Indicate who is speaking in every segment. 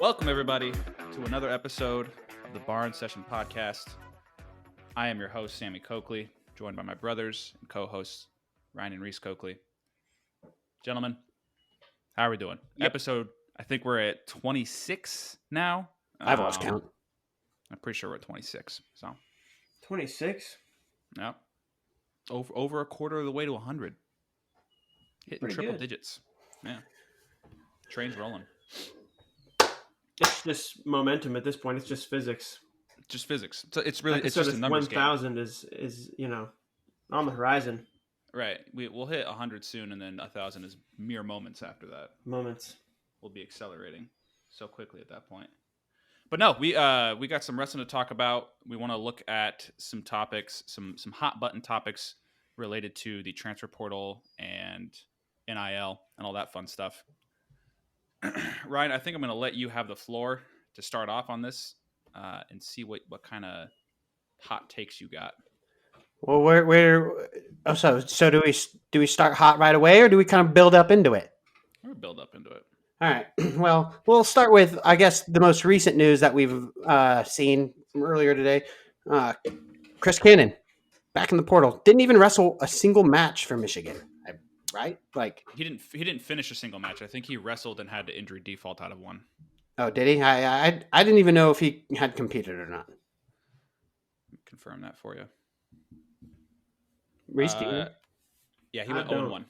Speaker 1: Welcome, everybody, to another episode of the Barn Session Podcast. I am your host, Sammy Coakley, joined by my brothers and co-hosts, Ryan and Reese Coakley. Gentlemen, how are we doing?
Speaker 2: Yep.
Speaker 1: Episode, I think we're at 26 now.
Speaker 2: I've lost count.
Speaker 1: I'm pretty sure we're at 26. So
Speaker 3: 26?
Speaker 1: yeah, over a quarter of the way to 100. Hitting
Speaker 3: Pretty
Speaker 1: triple
Speaker 3: good.
Speaker 1: digits. Yeah. Train's rolling.
Speaker 3: It's just momentum at this point. It's just physics.
Speaker 1: Just physics. So it's really, it's
Speaker 3: so
Speaker 1: just a numbers game.
Speaker 3: 1,000 is on the horizon.
Speaker 1: Right. We'll hit 100 soon, and then 1,000 is mere moments after that.
Speaker 3: Moments.
Speaker 1: We'll be accelerating so quickly at that point. But no, we got some wrestling to talk about. We want to look at some topics, some hot button topics related to the transfer portal and NIL and all that fun stuff. Ryan, I think I'm going to let you have the floor to start off on this and see what kind of hot takes you got.
Speaker 2: Well, so do we start hot right away, or do we kind of build up into it?
Speaker 1: We'll build up into it.
Speaker 2: All right. Well, we'll start with, I guess, the most recent news that we've seen from earlier today. Chris Cannon, back in the portal, didn't even wrestle a single match for Michigan, right? Like
Speaker 1: he didn't finish a single match. I think he wrestled and had to injury default out of one.
Speaker 2: Oh, did he? I didn't even know if he had competed or not.
Speaker 1: Confirm that for you.
Speaker 2: Reese,
Speaker 1: yeah, he went 0-1.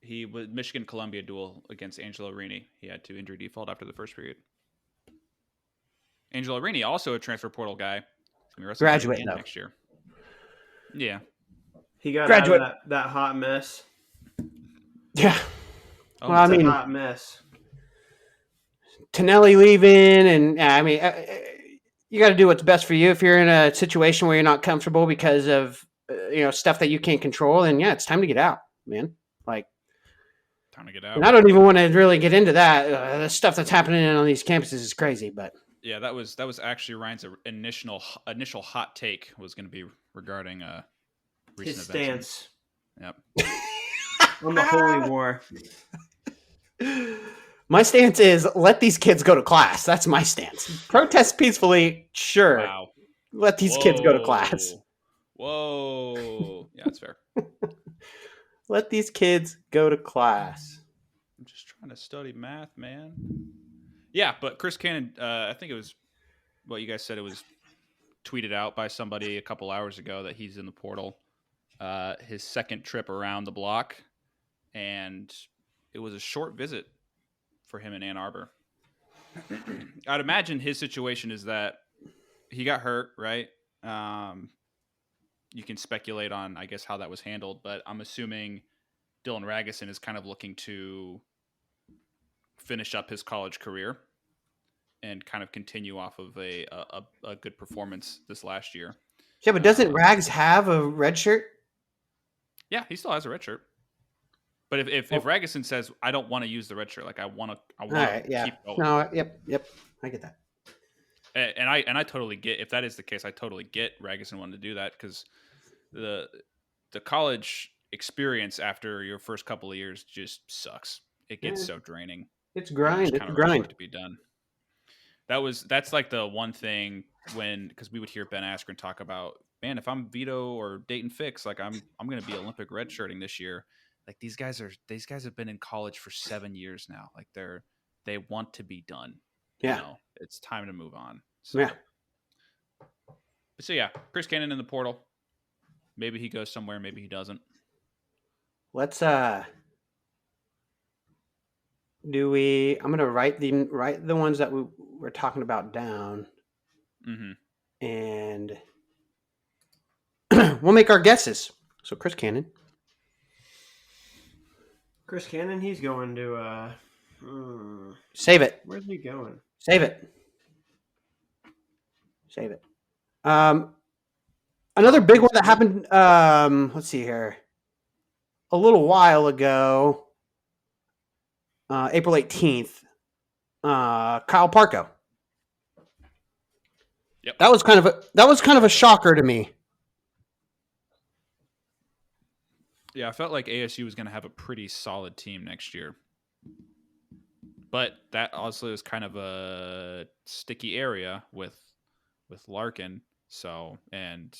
Speaker 1: He was Michigan-Columbia duel against Angelo Rini. He had to injury default after the first period. Angelo Rini, also a transfer portal guy.
Speaker 2: Graduate
Speaker 1: next year. Yeah.
Speaker 3: He got
Speaker 2: Graduate.
Speaker 3: out of that hot mess.
Speaker 2: Yeah.
Speaker 1: Oh,
Speaker 2: Well, I mean,
Speaker 3: a hot mess.
Speaker 2: Tonelli leaving, and you got to do what's best for you. If you're in a situation where you're not comfortable because of stuff that you can't control, and yeah, it's time to get out, man. Like,
Speaker 1: time to get out.
Speaker 2: And I don't even want to really get into that. The stuff that's happening on these campuses is crazy, but
Speaker 1: yeah, that was actually Ryan's initial hot take was going to be regarding recent
Speaker 3: his
Speaker 1: events.
Speaker 3: stance.
Speaker 1: Yep.
Speaker 3: On the Holy War.
Speaker 2: My stance is let these kids go to class. That's my stance. Protest peacefully, sure.
Speaker 1: Wow.
Speaker 2: Let these kids go to class.
Speaker 1: Whoa. Yeah, that's fair.
Speaker 2: Let these kids go to class.
Speaker 1: I'm just trying to study math, man. Yeah, but Chris Cannon, I think it was what you guys said. It was tweeted out by somebody a couple hours ago that he's in the portal. His second trip around the block, and it was a short visit for him in Ann Arbor. I'd imagine his situation is that he got hurt, right? You can speculate on, I guess, how that was handled, but I'm assuming Dylan Ragusin is kind of looking to finish up his college career and kind of continue off of a good performance this last year.
Speaker 2: Yeah, but doesn't Rags have a red shirt?
Speaker 1: Yeah, he still has a red shirt. But if Ragusin says, I don't want to use the red shirt, like I want to keep going.
Speaker 2: No, yep, I get that.
Speaker 1: And I totally get, if that is the case, I totally get Ragusin wanting to do that, because the college experience after your first couple of years just sucks. It gets so draining.
Speaker 2: It's grind. It's grind
Speaker 1: to be done. That's like the one thing because we would hear Ben Askren talk about, man, if I'm Vito or Dayton Fix, like I'm going to be Olympic redshirting this year. Like these guys have been in college for 7 years now. Like they want to be done.
Speaker 2: Yeah.
Speaker 1: It's time to move on. So,
Speaker 2: yeah.
Speaker 1: So yeah, Chris Cannon in the portal. Maybe he goes somewhere, maybe he doesn't.
Speaker 2: Let's I'm gonna write the ones that we're talking about down.
Speaker 1: Mm-hmm.
Speaker 2: And we'll make our guesses. So Chris Cannon.
Speaker 3: Chris Cannon, he's going to
Speaker 2: Save it.
Speaker 3: Where's he going?
Speaker 2: Save it. Another big one that happened, let's see here, a little while ago, April 18th, Kyle Parko.
Speaker 1: Yep.
Speaker 2: That was kind of a shocker to me.
Speaker 1: Yeah, I felt like ASU was going to have a pretty solid team next year. but that also is kind of a sticky area with Larkin. So and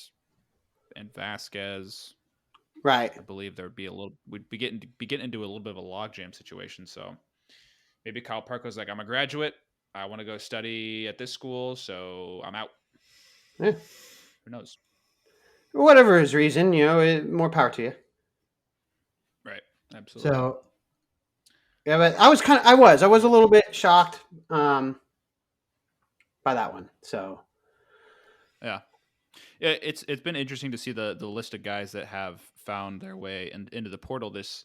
Speaker 1: Vasquez,
Speaker 2: Right.
Speaker 1: I believe there would be we'd be getting into a little bit of a logjam situation. So maybe Kyle Parko's like, I'm a graduate. I want to go study at this school, so I'm out.
Speaker 2: Yeah.
Speaker 1: Who knows?
Speaker 2: Whatever his reason, more power to you.
Speaker 1: Right. Absolutely.
Speaker 2: So, yeah, but I was a little bit shocked by that one. So,
Speaker 1: Yeah. It's been interesting to see the list of guys that have found their way into the portal this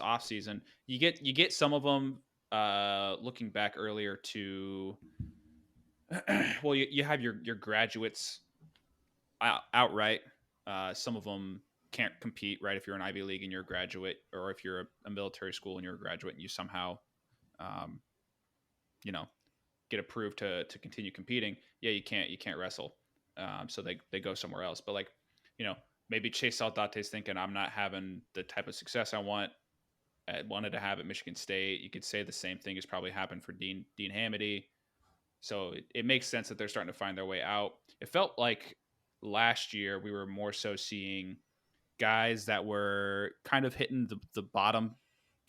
Speaker 1: off season. You get some of them looking back earlier to well, you have your graduates outright. Some of them can't compete, right? If you're an Ivy League and you're a graduate, or if you're a military school and you're a graduate and you somehow, um, you know, get approved to continue competing, yeah, you can't wrestle. So they go somewhere else. But like, maybe Chase Saldate's thinking, I'm not having the type of success I wanted to have at Michigan State. You could say the same thing has probably happened for Dean Hamity. So it makes sense that they're starting to find their way out. It felt like last year we were more so seeing guys that were kind of hitting the bottom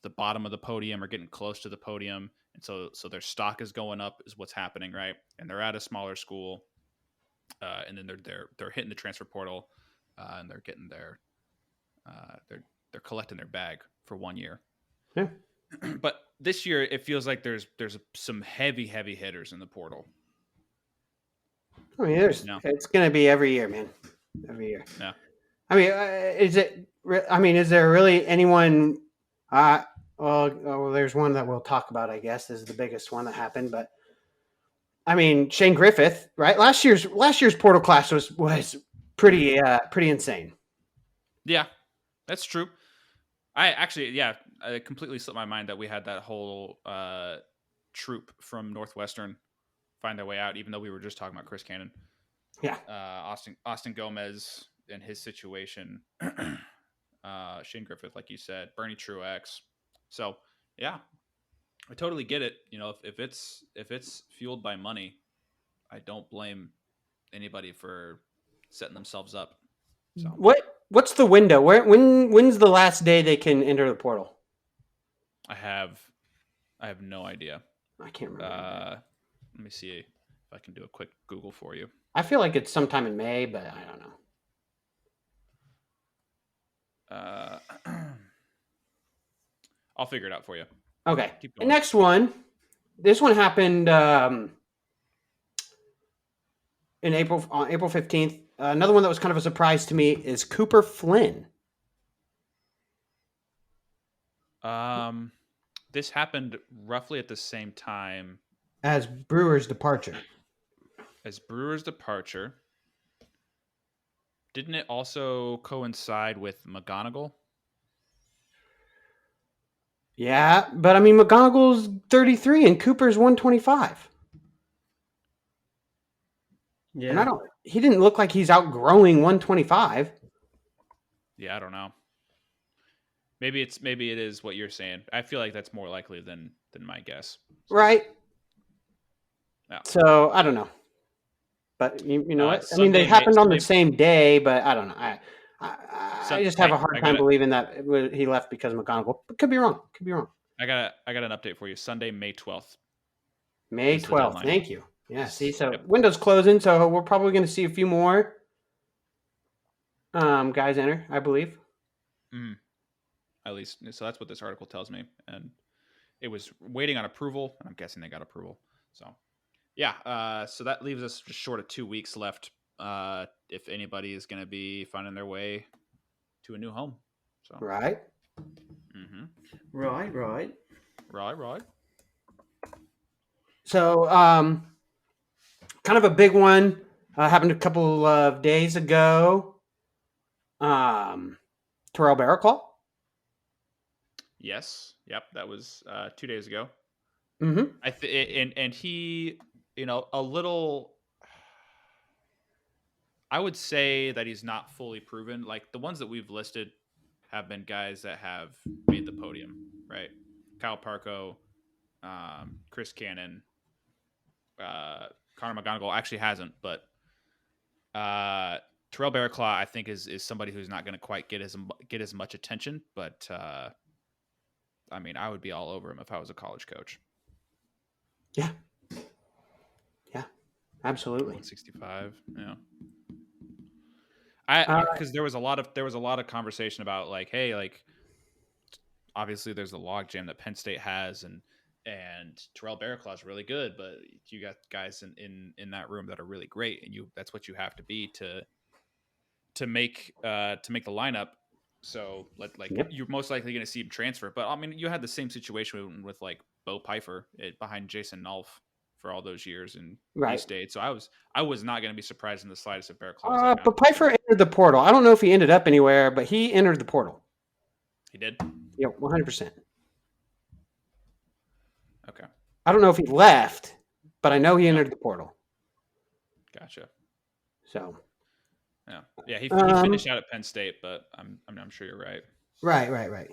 Speaker 1: of the podium or getting close to the podium, and so their stock is going up is what's happening, right? And they're at a smaller school, and then they're hitting the transfer portal, and they're getting they're collecting their bag for 1 year.
Speaker 2: yeah.
Speaker 1: But this year it feels like there's some heavy hitters in the portal.
Speaker 2: I mean, it's going to be every year, man. Every year.
Speaker 1: Yeah.
Speaker 2: I mean, is there really anyone? Well, there's one that we'll talk about. I guess is the biggest one that happened. But I mean, Shane Griffith, right? Last year's portal class was pretty insane.
Speaker 1: Yeah, that's true. I completely slipped my mind that we had that whole troop from Northwestern find their way out, even though we were just talking about Chris Cannon.
Speaker 2: Yeah.
Speaker 1: Austin Gomez and his situation, Shane Griffith, like you said, Bernie Truex. So yeah, I totally get it. If it's fueled by money, I don't blame anybody for setting themselves up. So
Speaker 2: what's the window? When's the last day they can enter the portal?
Speaker 1: I have no idea.
Speaker 2: I can't remember.
Speaker 1: Let me see if I can do a quick Google for you.
Speaker 2: I feel like it's sometime in May, but I don't know.
Speaker 1: I'll figure it out for you.
Speaker 2: Okay.
Speaker 1: Keep going.
Speaker 2: Next one. This one happened on April 15th. Another one that was kind of a surprise to me is Cooper Flynn.
Speaker 1: This happened roughly at the same time
Speaker 2: as Brewer's departure.
Speaker 1: Didn't it also coincide with McGonigal?
Speaker 2: Yeah, but I mean, McGonigal's 33 and Cooper's 125. Yeah, and he didn't look like he's outgrowing 125.
Speaker 1: Yeah, I don't know. Maybe it is what you're saying. I feel like that's more likely than my guess.
Speaker 2: So. Right. Yeah. So I don't know, but you know what? I mean, they happened on the same day, but I don't know. I just have a hard time believing that he left because of McGonigal. But could be wrong.
Speaker 1: I got an update for you. Sunday, May 12th.
Speaker 2: May 12th. Thank you. Yeah. See, so window's closing, so we're probably going to see a few more guys enter, I believe.
Speaker 1: At least, so that's what this article tells me, and it was waiting on approval, and I'm guessing they got approval. So, yeah. So that leaves us just short of 2 weeks left. If anybody is going to be finding their way to a new home. So
Speaker 2: right.
Speaker 1: Mm-hmm.
Speaker 3: Right.
Speaker 2: So, kind of a big one happened a couple of days ago. Terrell Barraclaw.
Speaker 1: Yes. Yep. That was 2 days ago.
Speaker 2: Mm-hmm.
Speaker 1: And he, a little. I would say that he's not fully proven. Like the ones that we've listed have been guys that have made the podium, right? Kyle Parko, Chris Cannon, Connor McGonigal actually hasn't, but Terrell Bearclaw I think is somebody who's not going to quite get as much attention, but I mean, I would be all over him if I was a college coach.
Speaker 2: Yeah. Yeah. Absolutely.
Speaker 1: 165. Yeah. Because there was a lot of conversation about like, hey, like obviously there's the logjam that Penn State has, and Terrell Bearclaw is really good, but you got guys in that room that are really great, and that's what you have to be to make the lineup. So you're most likely going to see him transfer. But I mean, you had the same situation with like Bo Pfeiffer behind Jason Nolf for all those years in
Speaker 2: Right.
Speaker 1: State. So I was not going to be surprised in the slightest if Bearclaw was
Speaker 2: but Pfeiffer entered the portal. I don't know if he ended up anywhere, but he entered the portal.
Speaker 1: He did?
Speaker 2: Yeah, 100%.
Speaker 1: Okay.
Speaker 2: I don't know if he left, but I know he entered the portal.
Speaker 1: Gotcha.
Speaker 2: So.
Speaker 1: Yeah. He finished out at Penn State, but I'm sure you're right.
Speaker 2: Right.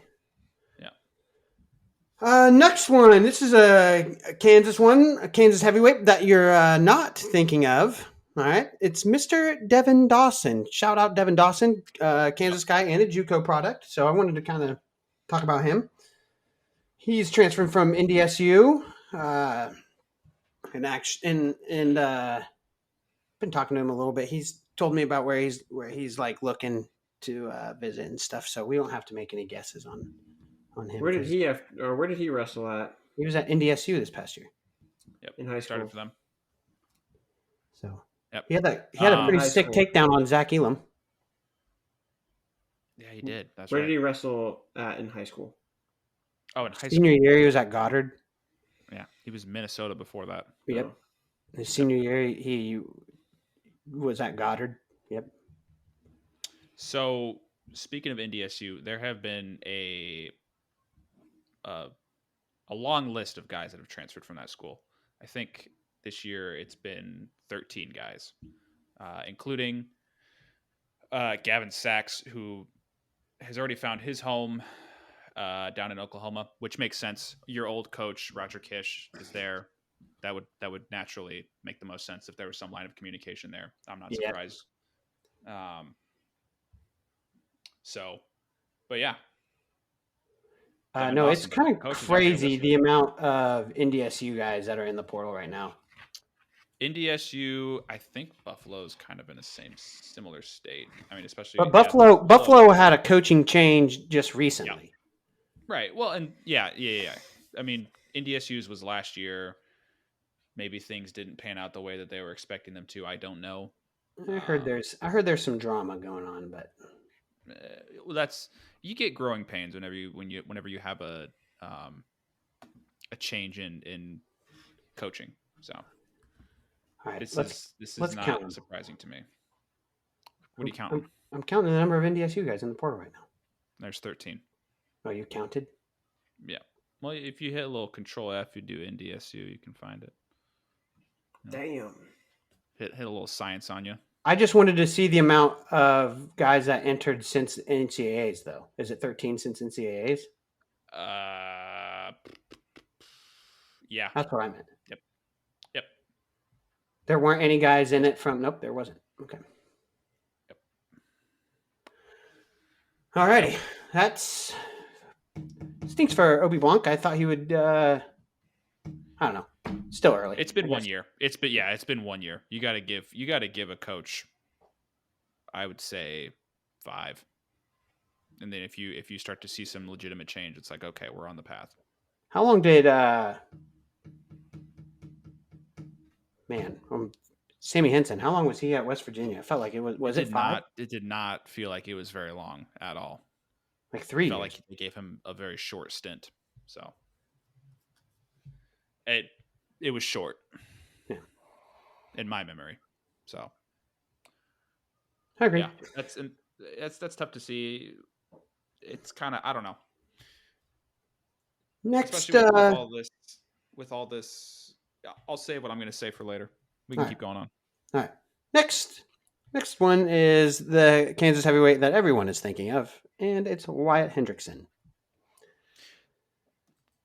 Speaker 1: Yeah.
Speaker 2: Next one. This is a Kansas one, a Kansas heavyweight that you're not thinking of. All right. It's Mr. Devin Dawson. Shout out Devin Dawson, Kansas guy and a JUCO product. So I wanted to kind of talk about him. He's transferring from NDSU. And been talking to him a little bit. He's told me about where he's like looking to visit and stuff. So we don't have to make any guesses on him.
Speaker 3: Where did he wrestle at?
Speaker 2: He was at NDSU this past year.
Speaker 1: Yep.
Speaker 3: In high school.
Speaker 1: Started for them.
Speaker 2: So
Speaker 1: yep.
Speaker 2: He had a pretty sick takedown on Zach Elam.
Speaker 1: Yeah, he did. That's
Speaker 3: Where
Speaker 1: right.
Speaker 3: did he wrestle at in high school?
Speaker 1: Oh, in high school.
Speaker 2: Senior year, he was at Goddard.
Speaker 1: Yeah, he was Minnesota before that.
Speaker 2: Yep. His senior year, he was at Goddard. Yep.
Speaker 1: So speaking of NDSU, there have been a long list of guys that have transferred from that school. I think this year it's been 13 guys, including Gavin Sachs, who has already found his home down in Oklahoma, which makes sense. Your old coach Roger Kish is there. That would naturally make the most sense if there was some line of communication there. I'm not surprised. But yeah.
Speaker 2: No, it's kind of crazy the amount of NDSU guys that are in the portal right now.
Speaker 1: NDSU, I think Buffalo's kind of in the similar state. I mean, especially.
Speaker 2: But Buffalo had a coaching change just recently.
Speaker 1: Yeah. Right. Well, and yeah. I mean, NDSU's was last year. Maybe things didn't pan out the way that they were expecting them to. I don't know.
Speaker 2: I heard there's some drama going on, but
Speaker 1: well, you get growing pains whenever you have a change in coaching. So
Speaker 2: all right,
Speaker 1: this is not surprising to me. What are you counting?
Speaker 2: I'm counting the number of NDSU guys in the portal right now.
Speaker 1: There's 13.
Speaker 2: Oh, you counted?
Speaker 1: Yeah. Well, if you hit a little Control F, you do NDSU, you can find it.
Speaker 3: Damn.
Speaker 1: Hit a little science on you.
Speaker 2: I just wanted to see the amount of guys that entered since NCAAs, though. Is it 13 since NCAAs?
Speaker 1: Yeah.
Speaker 2: That's what I meant.
Speaker 1: Yep.
Speaker 2: There weren't any guys in it from... Nope, there wasn't. Okay.
Speaker 1: Yep.
Speaker 2: All righty. That's... Stinks for Obi Blanc. I thought he would... I don't know. Still early.
Speaker 1: It's been 1 year. It's been 1 year. You got to give a coach, I would say, 5. And then if you start to see some legitimate change, it's like, okay, we're on the path.
Speaker 2: How long did Sammy Henson? How long was he at West Virginia? I felt like it was it 5?
Speaker 1: It did not feel like it was very long at all.
Speaker 2: Like 3 years.
Speaker 1: Felt like they gave him a very short stint. So it was short.
Speaker 2: Yeah.
Speaker 1: In my memory. So
Speaker 2: I agree.
Speaker 1: Yeah, that's tough to see. It's kind of, I don't know.
Speaker 2: Next,
Speaker 1: especially with all this, I'll save what I'm going to say for later. We can keep going on.
Speaker 2: All right. Next one is the Kansas heavyweight that everyone is thinking of, and it's Wyatt Hendrickson.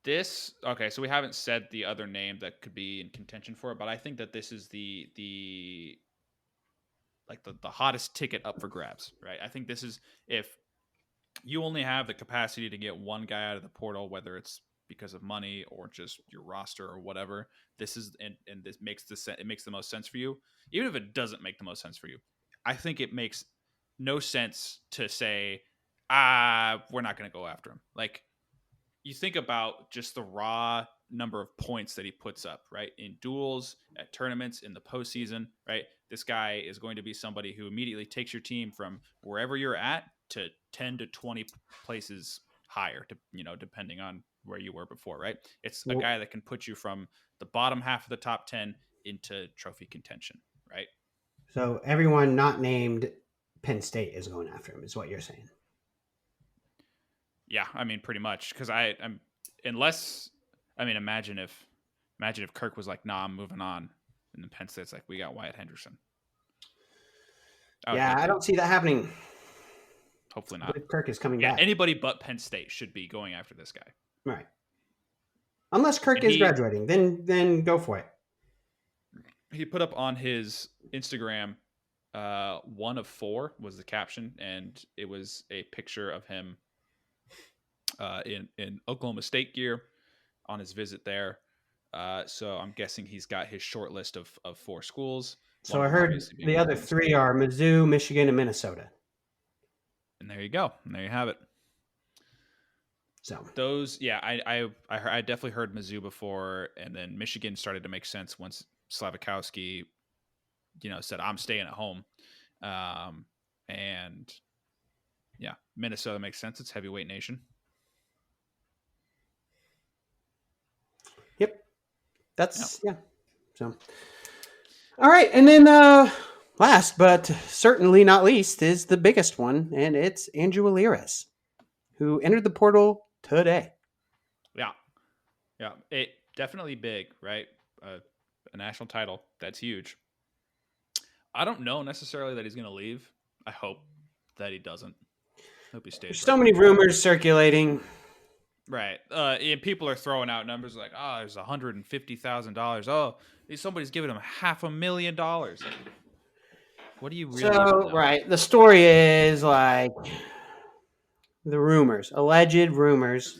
Speaker 1: Okay, so we haven't said the other name that could be in contention for it, but I think that this is the hottest ticket up for grabs, right? I think this is, if you only have the capacity to get one guy out of the portal, whether it's because of money or just your roster or whatever, this is and this makes it makes the most sense for you. Even if it doesn't make the most sense for you, I think it makes no sense to say, we're not going to go after him. Like, you think about just the raw number of points that he puts up, right? In duels, at tournaments, in the postseason, right? This guy is going to be somebody who immediately takes your team from wherever you're at to 10 to 20 places higher, depending on where you were before, right? It's a guy that can put you from the bottom half of the top 10 into trophy contention, right?
Speaker 2: So everyone not named Penn State is going after him, is what you're saying.
Speaker 1: Yeah, I mean, pretty much, because I'm imagine if Kirk was like, nah, I'm moving on, and then Penn State's like, we got Wyatt Henderson.
Speaker 2: I don't see that happening.
Speaker 1: Hopefully not.
Speaker 2: Kirk is coming back.
Speaker 1: Anybody but Penn State should be going after this guy,
Speaker 2: right? Unless Kirk is graduating, then go for it.
Speaker 1: He put up on his Instagram, 1 of 4 was the caption, and it was a picture of him in Oklahoma State gear on his visit there. So I'm guessing he's got his short list of 4 schools.
Speaker 2: So I heard the other 3 are Mizzou, Michigan, and Minnesota.
Speaker 1: And there you go. And there you have it.
Speaker 2: So
Speaker 1: those, yeah, I definitely heard Mizzou before, and then Michigan started to make sense once Slavikowski, said, I'm staying at home. And yeah, Minnesota makes sense. It's heavyweight nation.
Speaker 2: Yep. Yeah. So, all right. And then last but certainly not least is the biggest one, and it's Andrew Aliris, who entered the portal today.
Speaker 1: Yeah. Yeah. It definitely big, right? A national title. That's huge. I don't know necessarily that he's going to leave. I hope that he doesn't. I hope he stays.
Speaker 2: There's so many rumors circulating.
Speaker 1: Right. And people are throwing out numbers like, there's $150,000. Oh, somebody's giving him $500,000. What do you really know?
Speaker 2: Right. The story is like the rumors, alleged rumors.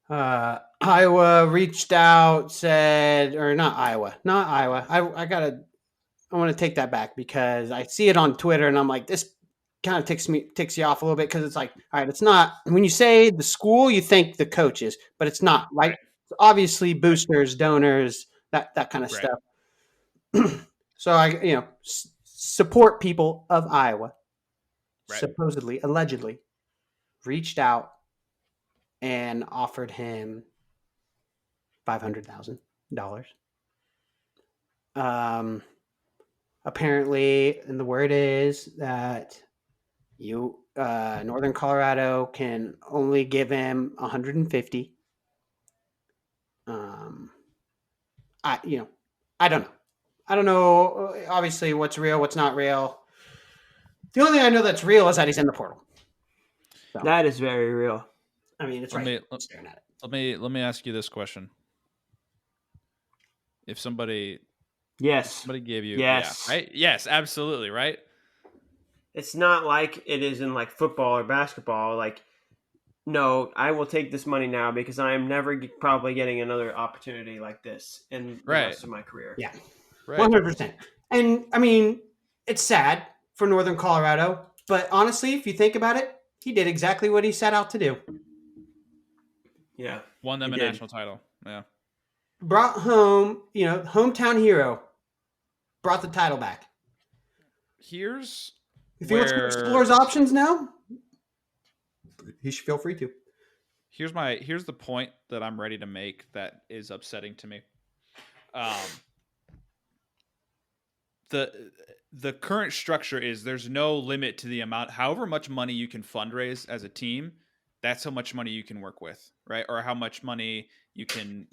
Speaker 2: Iowa reached out, said, or not Iowa. I want to take that back because I see it on Twitter and I'm like, this kind of ticks you off a little bit because it's like, all right, it's not, when you say the school, you think the coaches, but it's not, right? It's obviously boosters, donors, that kind of stuff. So I, support people of Iowa, supposedly, allegedly, reached out and offered him $500,000. Apparently, and the word is that Northern Colorado can only give him 150. I don't know. I don't know. Obviously, what's real, what's not real. The only thing I know that's real is that he's in the portal.
Speaker 3: So. That is very real.
Speaker 2: I mean, it's right. Staring at
Speaker 1: it. Let me ask you this question: if somebody gave you, right? Yes, absolutely, right.
Speaker 3: It's not like it is in like football or basketball. Like, no, I will take this money now because I am never probably getting another opportunity like this in the rest of my career.
Speaker 2: Yeah, 100%. And I mean, it's sad for Northern Colorado, but honestly, if you think about it, he did exactly what he set out to do.
Speaker 3: Yeah,
Speaker 1: won them a national title. Yeah,
Speaker 2: brought home, hometown hero, brought the title back. If he wants to explore his options now, he should feel free to.
Speaker 1: Here's the point that I'm ready to make that is upsetting to me. The current structure is there's no limit to the amount, however much money you can fundraise as a team, that's how much money you can work with, right? Or how much money you can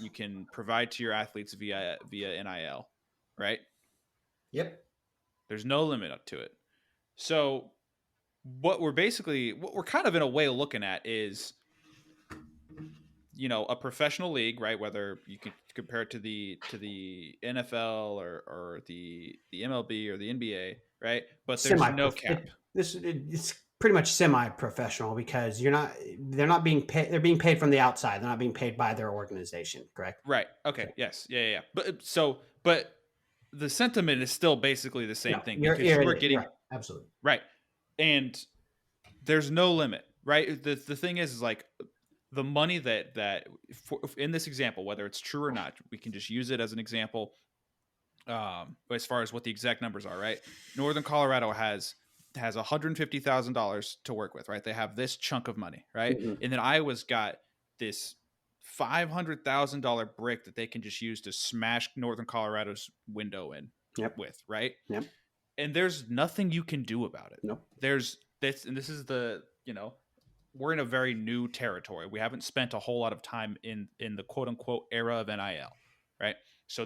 Speaker 1: provide to your athletes via NIL, right?
Speaker 2: Yep.
Speaker 1: There's no limit up to it. So what we're kind of in a way looking at is a professional league, right? Whether you could compare it to the NFL or the MLB or the NBA, right? But there's no cap.
Speaker 2: It's pretty much semi-professional because they're not being paid. They're being paid from the outside. They're not being paid by their organization. Correct.
Speaker 1: Right. Okay.
Speaker 2: Okay.
Speaker 1: Yes. Yeah. But the sentiment is still basically the same
Speaker 2: No,
Speaker 1: thing because you are
Speaker 2: you're
Speaker 1: getting
Speaker 2: right. Absolutely.
Speaker 1: right, and there's no limit, right? The thing is like the money in this example, whether it's true or not, we can just use it as an example. As far as what the exact numbers are, right? Northern Colorado has $150,000 to work with, right? They have this chunk of money, right?
Speaker 2: Mhm.
Speaker 1: And then Iowa's got this $500,000 brick that they can just use to smash Northern Colorado's window in
Speaker 2: Yep.
Speaker 1: with, right?
Speaker 2: Yep.
Speaker 1: And there's nothing you can do about it.
Speaker 2: Nope.
Speaker 1: There's this, and this is we're in a very new territory. We haven't spent a whole lot of time in the quote unquote era of NIL, right? So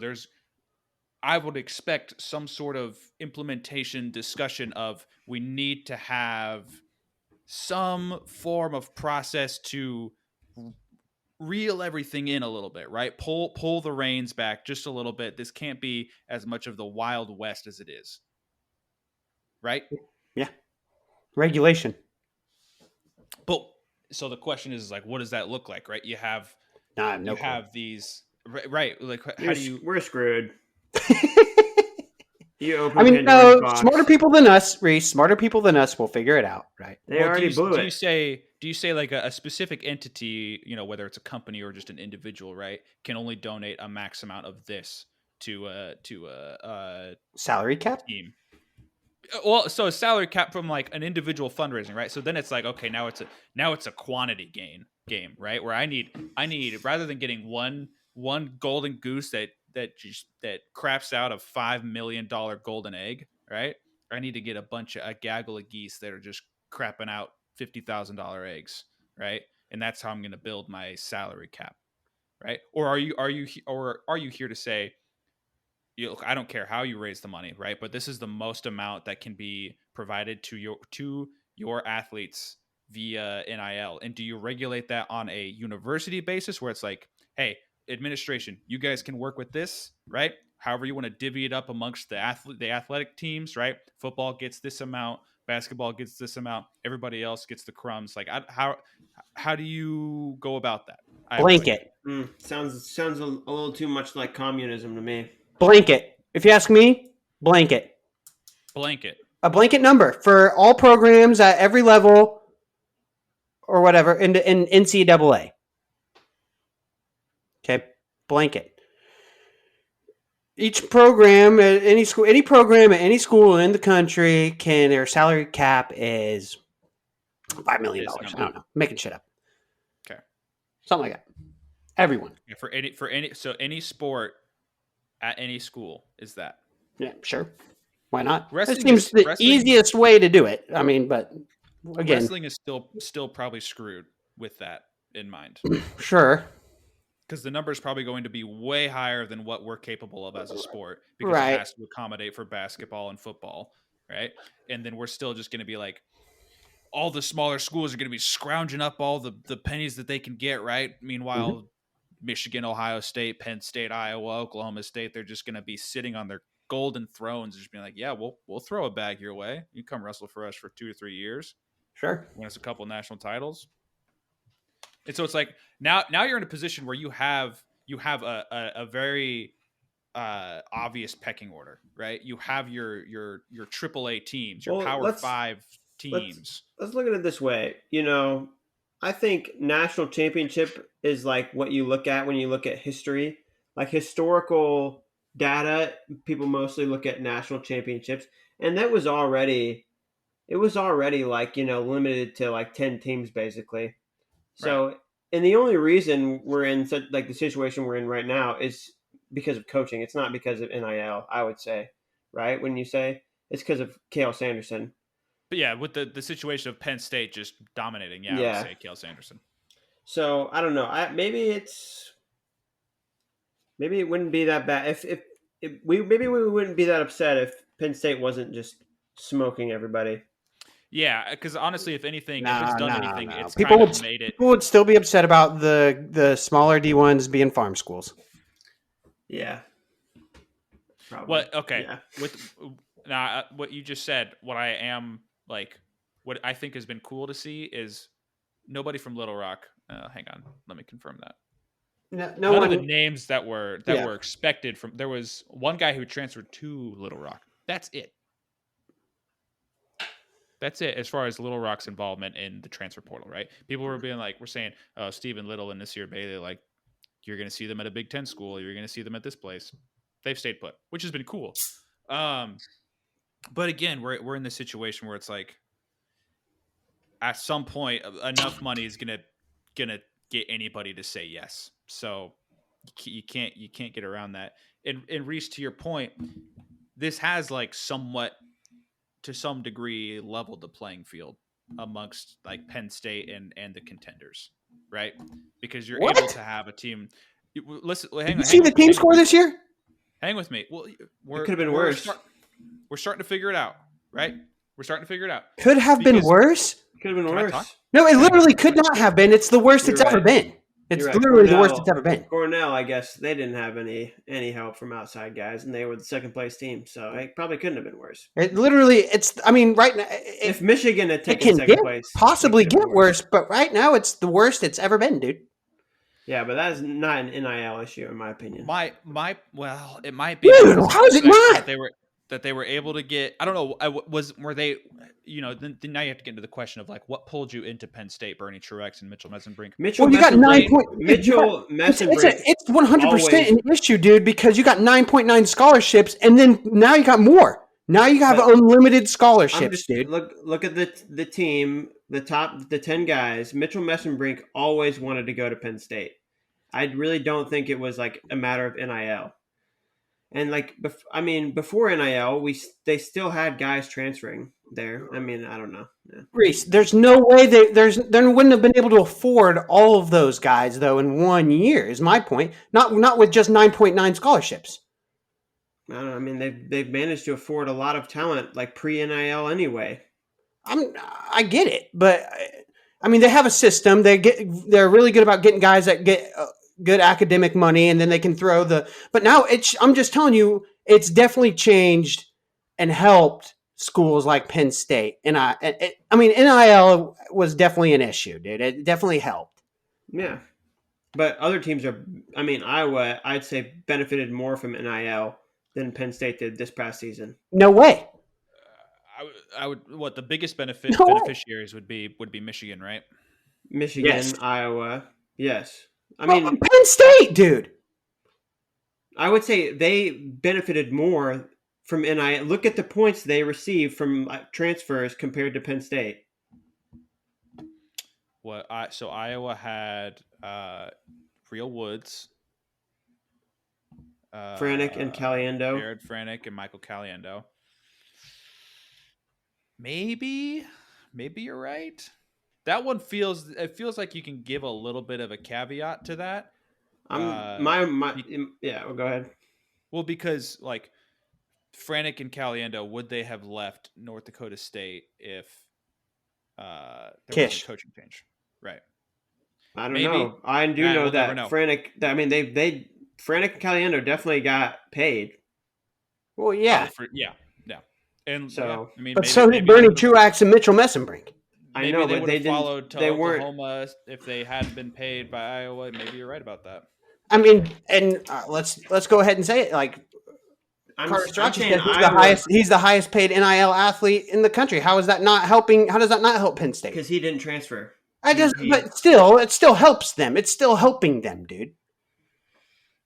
Speaker 1: I would expect some sort of implementation discussion of we need to have some form of process to reel everything in a little bit, right? Pull the reins back just a little bit. This can't be as much of the Wild West as it is, right?
Speaker 2: Yeah. Regulation.
Speaker 1: But so the question is like, what does that look like, right? You have
Speaker 2: No clue.
Speaker 1: these right, like how do you?
Speaker 3: We're screwed. You open
Speaker 2: I mean,
Speaker 3: Pandora's box.
Speaker 2: smarter people than us, Reese. Smarter people than us will figure it out, right?
Speaker 3: They already blew
Speaker 1: do
Speaker 3: it.
Speaker 1: you say like a specific entity, whether it's a company or just an individual, right, can only donate a max amount of this to a
Speaker 2: Salary cap.
Speaker 1: team? Well, so a salary cap from like an individual fundraising, right? So then it's like, okay, now it's a quantity game, right? Where I need rather than getting one golden goose that craps out a $5 million golden egg, right? I need to get a gaggle of geese that are just crapping out $50,000 eggs, right? And that's how I'm going to build my salary cap, right? Or are you here to say, look, I don't care how you raise the money, right? But this is the most amount that can be provided to your athletes via NIL. And do you regulate that on a university basis where it's like, hey, administration, you guys can work with this, right? However you want to divvy it up amongst the athletic teams, right? Football gets this amount, basketball gets this amount, everybody else gets the crumbs. Like, how do you go about that?
Speaker 2: Blanket.
Speaker 3: Sounds a little too much like communism to me.
Speaker 2: Blanket. If you ask me, blanket.
Speaker 1: Blanket.
Speaker 2: A blanket number for all programs at every level or whatever in NCAA. Okay, blanket. Each program at any school, any program at any school in the country their salary cap is $5 million. I don't know, making shit up.
Speaker 1: Okay,
Speaker 2: something like that. Everyone.
Speaker 1: Yeah, for any sport at any school is that.
Speaker 2: Yeah, sure. Why not?
Speaker 1: Wrestling
Speaker 2: it seems the easiest way to do it. I mean, but again,
Speaker 1: wrestling is still probably screwed with that in mind.
Speaker 2: Sure.
Speaker 1: Because the number is probably going to be way higher than what we're capable of as a sport because
Speaker 2: Right.
Speaker 1: it has to accommodate for basketball and football, right? And then we're still just going to be like, all the smaller schools are going to be scrounging up all the pennies that they can get, right? Meanwhile, Michigan, Ohio State, Penn State, Iowa, Oklahoma State, they're just going to be sitting on their golden thrones, just being like, yeah, we'll throw a bag your way. You come wrestle for us for 2 or 3 years.
Speaker 2: Sure.
Speaker 1: Win us a couple national titles. And so it's like now you're in a position where you have a very obvious pecking order, right? You have your AAA teams, your Power 5 teams.
Speaker 3: Let's look at it this way. I think national championship is like what you look at when you look at history, like historical data. People mostly look at national championships, and it was already like limited to like 10 teams basically. So, right. And the only reason we're in such like the situation we're in right now is because of coaching. It's not because of NIL, I would say, right? When you say it's because of Cael Sanderson.
Speaker 1: But yeah, with the situation of Penn State just dominating, I would say Cael Sanderson.
Speaker 3: So I don't know. Maybe it wouldn't be that bad if we wouldn't be that upset if Penn State wasn't just smoking everybody.
Speaker 1: Yeah, because honestly, if anything, if it's
Speaker 2: Nah,
Speaker 1: done
Speaker 2: nah,
Speaker 1: anything,
Speaker 2: nah.
Speaker 1: it's kind of made it.
Speaker 2: People would still be upset about the smaller D1s being farm schools.
Speaker 3: Yeah. Probably.
Speaker 1: What? Okay.
Speaker 3: Yeah.
Speaker 1: With now, what you just said, what I am like, what I think has been cool to see is nobody from Little Rock. Hang on, let me confirm that.
Speaker 2: No
Speaker 1: None of
Speaker 2: one.
Speaker 1: the names that were
Speaker 2: Yeah.
Speaker 1: expected from. There was one guy who transferred to Little Rock. That's it. That's it as far as Little Rock's involvement in the transfer portal, right? People were being like, we're saying, oh, Stephen Little and this year Bailey, like, you're going to see them at a Big Ten school. You're going to see them at this place. They've stayed put, which has been cool. But again, we're in this situation where it's like, at some point, enough money is gonna get anybody to say yes. So you can't get around that. And Reese, to your point, this has like somewhat to some degree leveled the playing field amongst like Penn State and the contenders, right? Because you're able to have a team. Listen, hang
Speaker 2: Did you
Speaker 1: on.
Speaker 2: see the team score this year?
Speaker 1: Hang with me. Well,
Speaker 3: It could have been worse.
Speaker 1: We're starting to figure it out, right? We're starting to figure it out.
Speaker 2: Could have been worse.
Speaker 3: Could have been worse.
Speaker 2: No, it literally could not have been. It's the worst it's ever been. It's literally the worst it's ever been.
Speaker 3: Cornell, I guess they didn't have any help from outside guys, and they were the second place team, so it probably couldn't have been worse.
Speaker 2: It literally, it's. I mean, right now,
Speaker 3: if Michigan had taken second place,
Speaker 2: possibly get worse, but right now it's the worst it's ever been, dude.
Speaker 3: Yeah, but that is not an NIL issue, in my opinion.
Speaker 1: Well, it might be.
Speaker 2: Dude, how is it not?
Speaker 1: That they were able to get. I don't know. Were they? Then now you have to get into the question of like what pulled you into Penn State, Bernie Truex and Mitchell Messenbrink.
Speaker 2: Well, you got 9 point.
Speaker 3: Mitchell Messenbrink.
Speaker 2: It's 100% an issue, dude, because you got 9.9 scholarships, and then now you got more. Now you have unlimited scholarships, dude.
Speaker 3: Look at the team, the 10 guys. Mitchell Messenbrink always wanted to go to Penn State. I really don't think it was like a matter of NIL. And like, before NIL, they still had guys transferring there. I mean, I don't know. Yeah.
Speaker 2: Reese, there's no way they wouldn't have been able to afford all of those guys though in 1 year. Is my point. Not with just 9.9 scholarships.
Speaker 3: I don't know. I mean, they've managed to afford a lot of talent like pre NIL anyway.
Speaker 2: I get it, but I mean, they have a system. They're really good about getting guys that get good academic money, and then they can throw but now I'm just telling you, it's definitely changed and helped schools like Penn State. And I mean, NIL was definitely an issue, dude. It definitely helped.
Speaker 3: Yeah. But other teams Iowa, I'd say, benefited more from NIL than Penn State did this past season.
Speaker 2: No way.
Speaker 1: I would. What the biggest beneficiaries would be Michigan, right?
Speaker 3: Michigan, yes. Iowa, yes. I
Speaker 2: mean, Penn State, dude.
Speaker 3: I would say they benefited more from NIL. Look at the points they received from transfers compared to Penn State.
Speaker 1: So Iowa had Real Woods,
Speaker 3: Franek and Caliendo,
Speaker 1: Jared Franek and Michael Caliendo. Maybe you're right. That one feels like you can give a little bit of a caveat to that.
Speaker 3: Yeah, well, go ahead.
Speaker 1: Well, because like Franek and Caliendo, would they have left North Dakota State if there was a coaching change? Right.
Speaker 3: I don't know. I do know that Franek. I mean, Franek and Caliendo definitely got paid.
Speaker 2: Well, yeah,
Speaker 1: yeah. And
Speaker 3: so,
Speaker 1: I mean,
Speaker 2: but so did Bernie Truex and Mitchell Messenbrink.
Speaker 3: I know, but they didn't.
Speaker 1: Followed to Oklahoma if they hadn't been paid by Iowa. Maybe you're right about that.
Speaker 2: I mean, and let's go ahead and say it. Like Carter Strachey said, he's the highest paid NIL athlete in the country. How is that not helping? How does that not help Penn State?
Speaker 3: Because he didn't transfer.
Speaker 2: But still, it still helps them. It's still helping them, dude.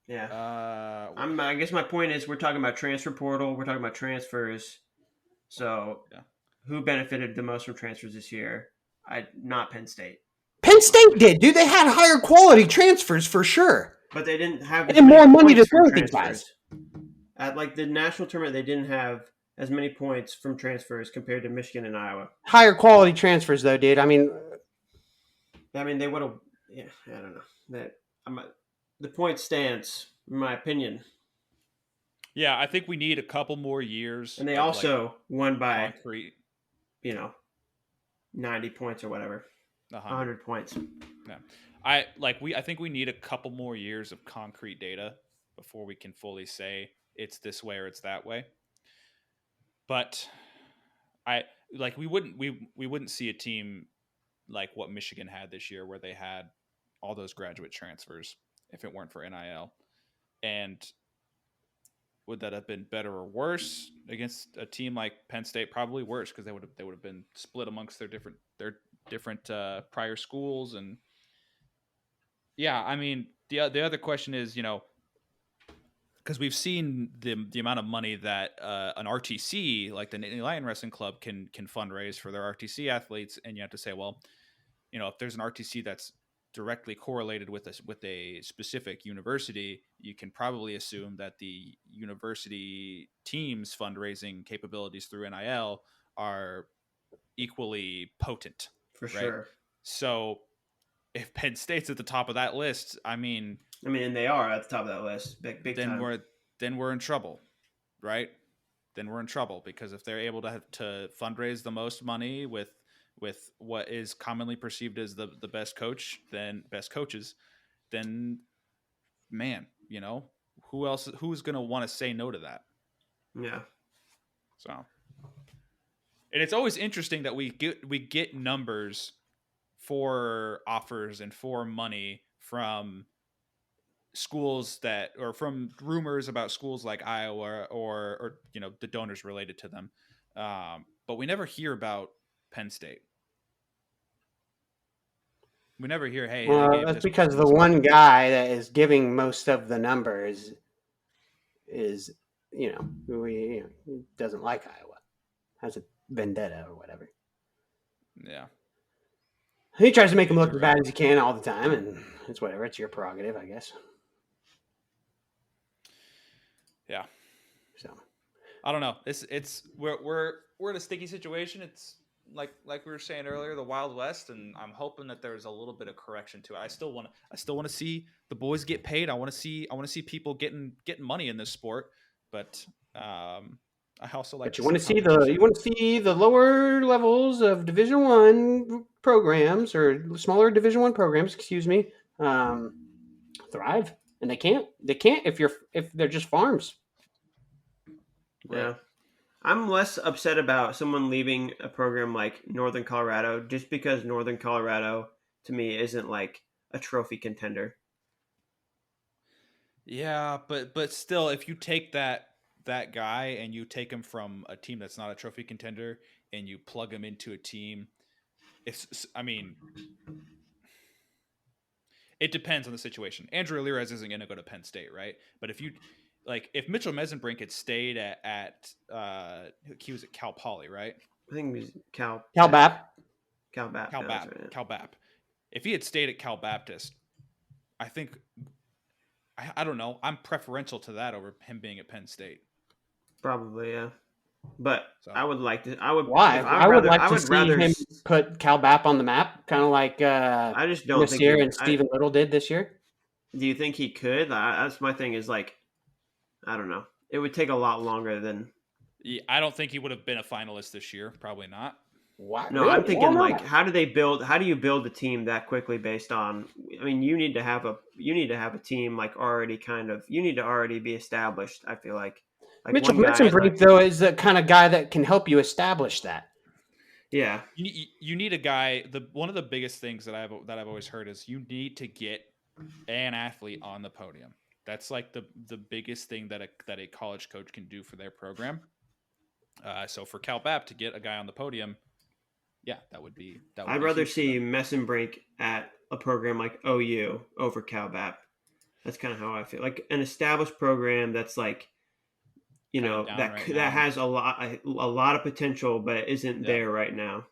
Speaker 3: Yeah. I guess my point is we're talking about transfer portal. We're talking about transfers. So, who benefited the most from transfers this year? Not Penn State.
Speaker 2: Penn State did, dude. They had higher quality transfers for sure.
Speaker 3: But they didn't have
Speaker 2: more money to throw at these guys.
Speaker 3: At like the national tournament, they didn't have as many points from transfers compared to Michigan and Iowa.
Speaker 2: Higher quality transfers, though, dude. I mean,
Speaker 3: they would have. Yeah, I don't know. The point stands, in my opinion.
Speaker 1: Yeah, I think we need a couple more years.
Speaker 3: And they also won by
Speaker 1: concrete.
Speaker 3: 90 points or whatever, 100 points.
Speaker 1: Yeah, I think we need a couple more years of concrete data before we can fully say it's this way or it's that way. But we wouldn't see a team like what Michigan had this year, where they had all those graduate transfers, if it weren't for NIL. And would that have been better or worse against a team like Penn State? Probably worse, because they would have been split amongst their different prior schools. And yeah, I mean, the other question is, because we've seen the amount of money that an RTC like the Nittany Lion Wrestling Club can fundraise for their RTC athletes, and you have to say, well, if there's an RTC that's directly correlated with a specific university, you can probably assume that the university team's fundraising capabilities through NIL are equally potent,
Speaker 3: for
Speaker 1: right?
Speaker 3: sure.
Speaker 1: So if Penn State's at the top of that list, and
Speaker 3: they are at the top of that list, big
Speaker 1: then
Speaker 3: time.
Speaker 1: Then we're in trouble, right? Then we're in trouble, because if they're able to fundraise the most money with what is commonly perceived as the best coaches, then man, who's going to want to say no to that?
Speaker 3: Yeah.
Speaker 1: So, and it's always interesting that we get numbers for offers and for money from schools or from rumors about schools like Iowa or the donors related to them. But we never hear about Penn State. We never hear, hey,
Speaker 2: well, that's because the one guy that is giving most of the numbers is, who doesn't like Iowa, has a vendetta or whatever.
Speaker 1: Yeah.
Speaker 2: He tries to make him look as bad as he can all the time, and it's whatever. It's your prerogative, I guess.
Speaker 1: Yeah.
Speaker 2: So,
Speaker 1: I don't know. We're in a sticky situation. It's like we were saying earlier, the Wild West, and I'm hoping that there's a little bit of correction to it. I still want to see the boys get paid. I want to see people getting money in this sport, but I also like.
Speaker 2: But you want to see the lower levels of Division I programs, or smaller Division I programs, thrive, and they can't if they're just farms.
Speaker 3: Right. Yeah. I'm less upset about someone leaving a program like Northern Colorado, just because Northern Colorado to me isn't like a trophy contender.
Speaker 1: Yeah, but still, if you take that guy and you take him from a team that's not a trophy contender and you plug him into a team, it depends on the situation. Andrew Alirez isn't going to go to Penn State, right? But if Mitchell Mesenbrink had stayed at he was at Cal Poly, right?
Speaker 3: I think he was Cal
Speaker 2: Bap.
Speaker 3: Cal
Speaker 1: Bap. If he had stayed at Cal Baptist, I think, I don't know, I'm preferential to that over him being at Penn State.
Speaker 3: Probably, yeah. But so, I would like to.
Speaker 2: Why? I would like to see him put Cal Bap on the map, kind of like
Speaker 3: I just don't
Speaker 2: this year and Stephen Little did this year.
Speaker 3: Do you think he could? That's my thing. Is like, I don't know. It would take a lot longer than.
Speaker 1: Yeah, I don't think he would have been a finalist this year. Probably not.
Speaker 2: Why?
Speaker 3: No, really? I'm thinking like, how do you build a team that quickly based on? I mean, you need to have a team like already kind of. You need to already be established. I feel like.
Speaker 2: Mitchell Mesenbrink, though, is the kind of guy that can help you establish that.
Speaker 3: Yeah,
Speaker 1: you need a guy. One of the biggest things that I've always heard is you need to get an athlete on the podium. That's like the biggest thing that a college coach can do for their program. So for Cal Bap to get a guy on the podium, yeah, that would be.
Speaker 3: I'd rather see Mesenbrink at a program like OU over Cal Bap. That's kind of how I feel. Like an established program that's like. That has a lot of potential, but isn't there right now.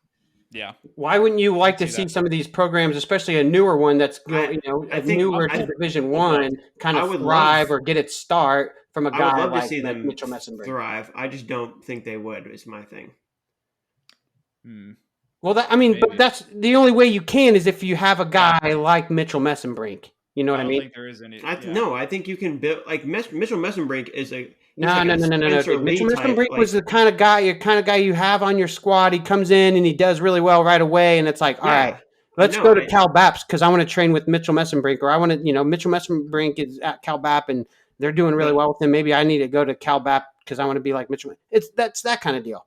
Speaker 1: Yeah.
Speaker 2: Why wouldn't you like to see some of these programs, especially a newer one that's newer to Division I, kind of thrive or get its start from a guy
Speaker 3: I would love
Speaker 2: like
Speaker 3: to see them
Speaker 2: Mitchell Mesenbrink
Speaker 3: thrive. I just don't think they would. Is my thing.
Speaker 2: Well, but that's the only way you can is if you have a guy like Mitchell Mesenbrink. You know what I mean?
Speaker 1: I don't think there is any.
Speaker 3: No, I think you can build like Mitchell Mesenbrink He's like a
Speaker 2: No,
Speaker 3: Spencer
Speaker 2: dude. Mitchell
Speaker 3: Lee type.
Speaker 2: Messenbrink was
Speaker 3: Like,
Speaker 2: the kind of guy you have on your squad. He comes in and he does really well right away, and it's like, all right,
Speaker 3: yeah, I
Speaker 2: let's
Speaker 3: know.
Speaker 2: go to Cal Baps because I want to train with Mitchell Messenbrink, or I want to, Mitchell Messenbrink is at Cal Bap and they're doing really
Speaker 3: But
Speaker 2: well with him. Maybe I need to go to Cal Bap because I want to be like Mitchell. That's that kind of deal,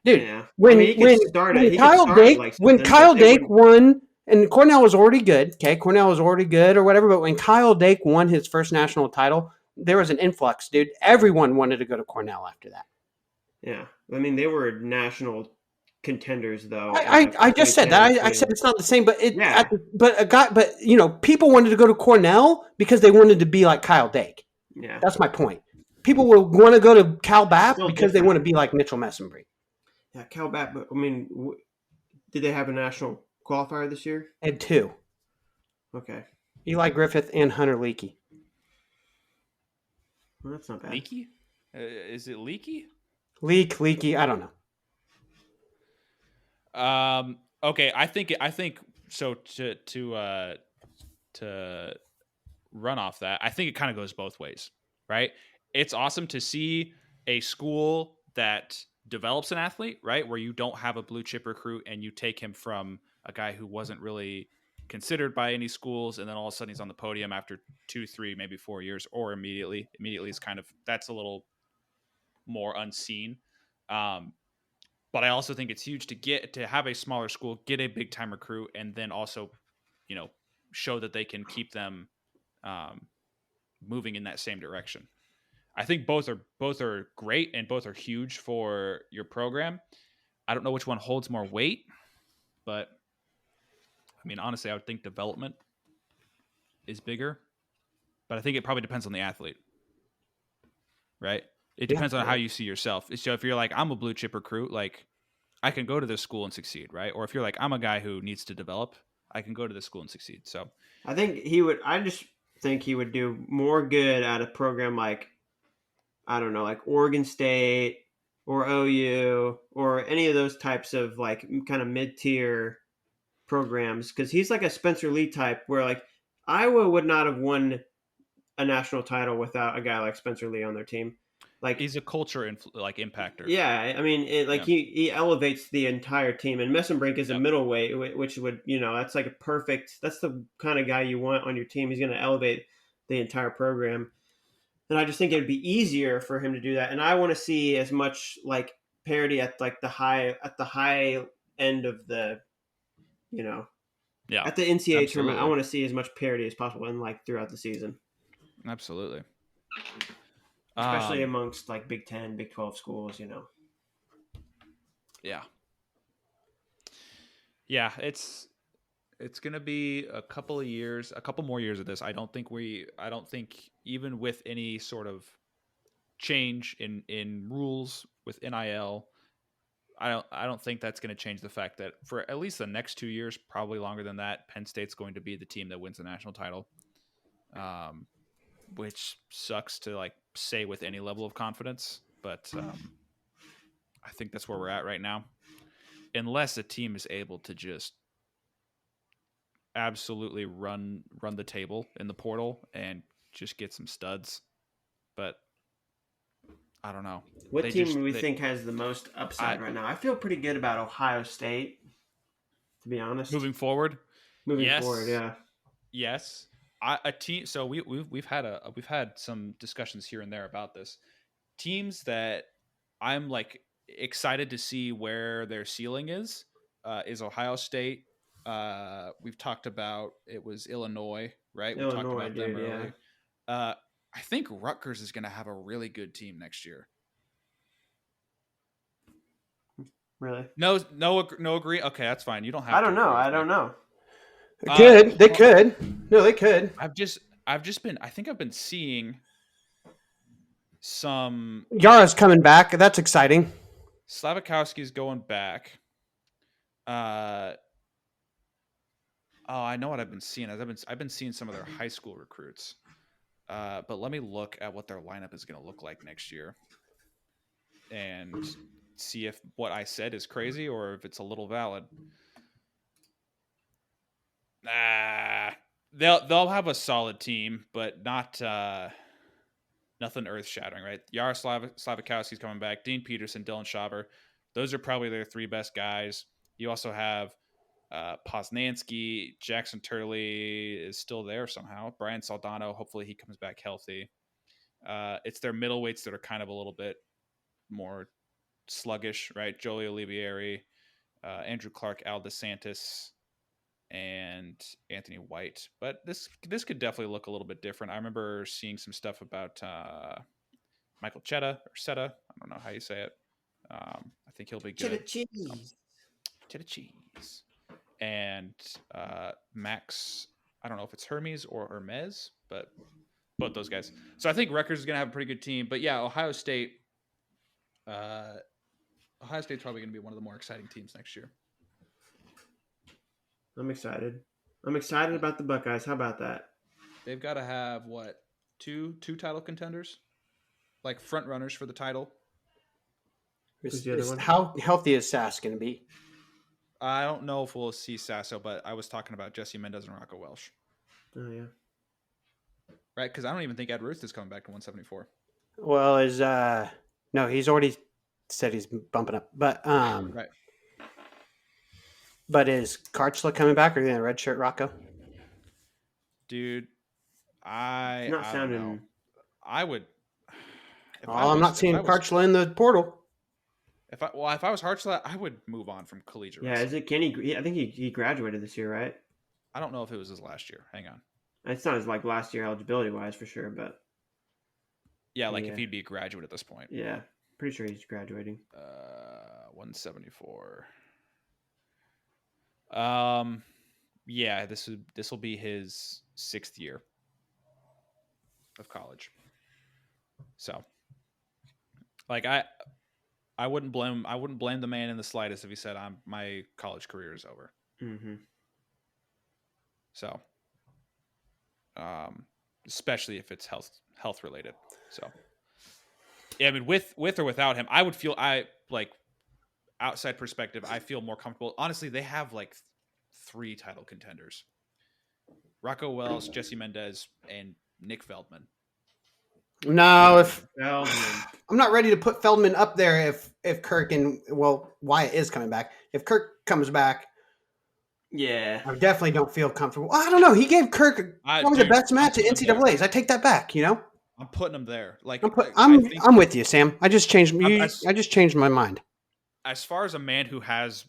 Speaker 2: dude.
Speaker 3: yeah, I mean,
Speaker 2: When
Speaker 3: he could
Speaker 2: when
Speaker 3: start it.
Speaker 2: when
Speaker 3: He could
Speaker 2: Kyle
Speaker 3: start at
Speaker 2: Dake
Speaker 3: like
Speaker 2: when
Speaker 3: something, but
Speaker 2: Kyle
Speaker 3: they
Speaker 2: Dake
Speaker 3: would.
Speaker 2: won. And Cornell was already good. Okay, Cornell was already good or whatever. But when Kyle Dake won his first national title, there was an influx, dude. Everyone wanted to go to Cornell after that.
Speaker 3: Yeah, I mean, they were national contenders though in
Speaker 2: I,
Speaker 3: like
Speaker 2: I just said
Speaker 3: 2010
Speaker 2: that.
Speaker 3: and
Speaker 2: I said
Speaker 3: 20.
Speaker 2: it's not the same, but
Speaker 3: Yeah,
Speaker 2: people wanted to go to Cornell because they wanted to be like Kyle Dake.
Speaker 3: yeah,
Speaker 2: That's my point. People will want to go to Cal
Speaker 3: it's
Speaker 2: Bap
Speaker 3: still
Speaker 2: because they want
Speaker 3: different.
Speaker 2: to be like Mitchell Messenbrink.
Speaker 3: Yeah, Cal Bat. But I mean, did they have a national qualifier this year?
Speaker 2: And two,
Speaker 3: Okay,
Speaker 2: Eli Griffith and Hunter Leakey.
Speaker 3: well, that's not bad.
Speaker 1: Leaky? Is it leaky?
Speaker 2: Leakey, I don't know.
Speaker 1: Okay, I think so. To run off that, I think it kind of goes both ways, right? It's awesome to see a school that develops an athlete, right, where you don't have a blue chip recruit and you take him from a guy who wasn't really considered by any schools, and then all of a sudden he's on the podium after 2, 3, maybe 4 years, or immediately is kind of, that's a little more unseen. But I also think it's huge to have a smaller school get a big time recruit, and then also, show that they can keep them moving in that same direction. I think both are great and both are huge for your program. I don't know which one holds more weight, but I mean, honestly, I would think development is bigger, but I think it probably depends on the athlete, right? It depends on how you see yourself. So if you're like, I'm a blue chip recruit, like I can go to this school and succeed, right? Or if you're like, I'm a guy who needs to develop, I can go to this school and succeed. So
Speaker 3: I think he would. I just think he would do more good at a program like, I don't know, like Oregon State or OU or any of those types of like kind of mid tier programs, because he's like a Spencer Lee type where like Iowa would not have won a national title without a guy like Spencer Lee on their team. Like,
Speaker 1: he's a culture like impactor.
Speaker 3: yeah, I mean, he elevates the entire team, and Messenbrink is a middleweight, which would, that's like that's the kind of guy you want on your team. He's going to elevate the entire program, and I just think it'd be easier for him to do that. And I want to see as much like parity at like the high end of the, at the NCAA tournament. I want to see as much parity as possible and like throughout the season.
Speaker 1: Absolutely.
Speaker 3: Especially amongst like Big 10, Big 12 schools,
Speaker 1: Yeah. Yeah, it's gonna be a couple more years of this. I don't think even with any sort of change in rules with NIL, I don't think that's going to change the fact that for at least the next 2 years, probably longer than that, Penn State's going to be the team that wins the national title. Which sucks to like say with any level of confidence, but I think that's where we're at right now. Unless a team is able to just absolutely run the table in the portal and just get some studs, but I don't know.
Speaker 3: What team do we think has the most upside right now? I feel pretty good about Ohio State, to be honest.
Speaker 1: Moving forward,
Speaker 3: yeah.
Speaker 1: Yes, a team. So we've had some discussions here and there about this. Teams that I'm like excited to see where their ceiling is Ohio State. We've talked about it was Illinois, right? We talked about them earlier. Yeah. I think Rutgers is going to have a really good team next year.
Speaker 3: Really?
Speaker 1: No, agree. Okay, that's fine. You don't have.
Speaker 3: I don't know. I don't know.
Speaker 2: They could. No, they could.
Speaker 1: I've just been. I think I've been seeing some.
Speaker 2: Yara's coming back. That's exciting.
Speaker 1: Slavikowski's going back. I know what I've been seeing. I've been seeing some of their high school recruits. But let me look at what their lineup is going to look like next year, and see if what I said is crazy or if it's a little valid. They'll have a solid team, but not nothing earth shattering, right? Slavikowski's coming back. Dean Peterson, Dylan Schauber. Those are probably their three best guys. You also have Poznanski. Jackson Turley is still there somehow. Brian Saldano, hopefully he comes back healthy. It's their middleweights that are kind of a little bit more sluggish, right? Joey Olivieri, Andrew Clark, Al DeSantis, and Anthony White. But this could definitely look a little bit different. I remember seeing some stuff about Michael Chetta or Seta. I don't know how you say it. I think he'll be good. Cheddar cheese. And Max, I don't know if it's Hermes or Hermes, but both those guys. So I think Rutgers is going to have a pretty good team. But yeah, Ohio State's probably going to be one of the more exciting teams next year.
Speaker 3: I'm excited. I'm excited about the Buckeyes. How about that?
Speaker 1: They've got to have two title contenders, like front runners for the title.
Speaker 3: Who's the other one?
Speaker 2: How healthy is Sass going to be?
Speaker 1: I don't know if we'll see Sasso, but I was talking about Jesse Mendez and Rocco Welsh.
Speaker 3: Oh yeah,
Speaker 1: right? Because I don't even think Ed Ruth is coming back to 174.
Speaker 2: Well, no, he's already said he's bumping up, but
Speaker 1: right.
Speaker 2: But is Karchla coming back, or are they in redshirt Rocco?
Speaker 1: Dude, I don't know. I would.
Speaker 2: I'm not seeing Karchla in the portal.
Speaker 1: If I was Hartzler, I would move on from collegiate.
Speaker 3: Yeah, wrestling. Is it Kenny? I think he graduated this year, right?
Speaker 1: I don't know if it was his last year. Hang on.
Speaker 3: It's not his last year eligibility wise for sure, but
Speaker 1: yeah, if he'd be a graduate at this point.
Speaker 3: Yeah, pretty sure he's graduating.
Speaker 1: 174. Yeah, this will be his 6th year of college. So, I wouldn't blame the man in the slightest if he said my college career is over.
Speaker 3: Mm-hmm.
Speaker 1: So, especially if it's health related. So, yeah, I mean, with or without him, I would feel outside perspective, I feel more comfortable. Honestly, they have 3 title contenders: Rocco Wells, Jesse Mendez, and Nick Feldman.
Speaker 2: No, I'm not ready to put Feldman up there if Kirk and Wyatt is coming back. If Kirk comes back,
Speaker 3: yeah,
Speaker 2: I definitely don't feel comfortable. I don't know. He gave Kirk probably the best match at NCAA's. I take that back.
Speaker 1: I'm putting him there.
Speaker 2: I'm with you, Sam. I just changed. I just changed my mind.
Speaker 1: As far as a man who has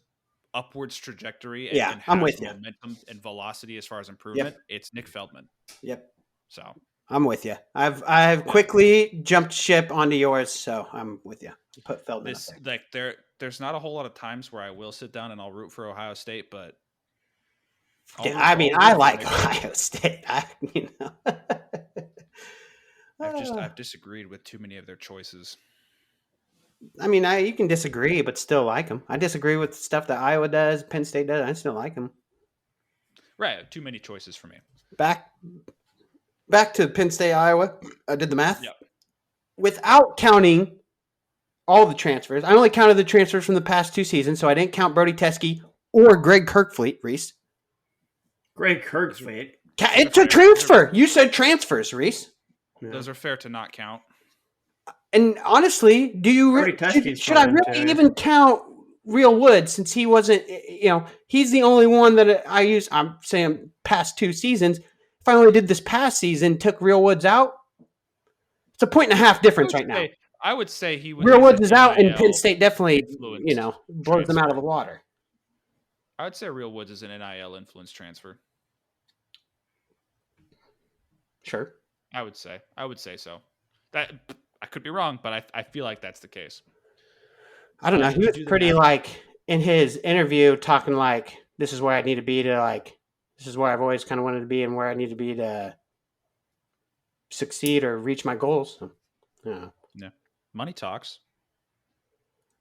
Speaker 1: upwards trajectory
Speaker 2: and I'm with you.
Speaker 1: Momentum and velocity as far as improvement, It's Nick Feldman.
Speaker 2: Yep.
Speaker 1: So
Speaker 2: I'm with you. I've quickly jumped ship onto yours, so I'm with you. Put Feldman up there.
Speaker 1: There's not a whole lot of times where I will sit down and I'll root for Ohio State, but
Speaker 2: I like Ohio State.
Speaker 1: I've disagreed with too many of their choices.
Speaker 2: I mean, you can disagree, but still like them. I disagree with stuff that Iowa does, Penn State does. I still like them.
Speaker 1: Right, too many choices for me.
Speaker 2: Back to Penn State, Iowa. I did the math.
Speaker 1: Yep.
Speaker 2: Without counting all the transfers, I only counted the transfers from the past 2 seasons, so I didn't count Brody Teske or Greg Kirkfleet, Reese.
Speaker 3: Greg Kirkfleet?
Speaker 2: It's a transfer. You said transfers, Reese.
Speaker 1: Yeah. Those are fair to not count. And
Speaker 2: honestly, should I really even count Real Wood since he wasn't, he's the only one that I use. I'm saying past 2 seasons. If I only did this past season, took Real Woods out, it's a 1.5 difference right now.
Speaker 1: I would say he would.
Speaker 2: Real Woods is out, and Penn State definitely, blows them out of the water.
Speaker 1: I would say Real Woods is an NIL influence transfer.
Speaker 2: Sure.
Speaker 1: I would say so. That I could be wrong, but I feel like that's the case.
Speaker 2: I don't know. He was pretty in his interview talking this is where I need to be to this is where I've always kind of wanted to be and where I need to be to succeed or reach my goals. So,
Speaker 1: yeah. Money talks.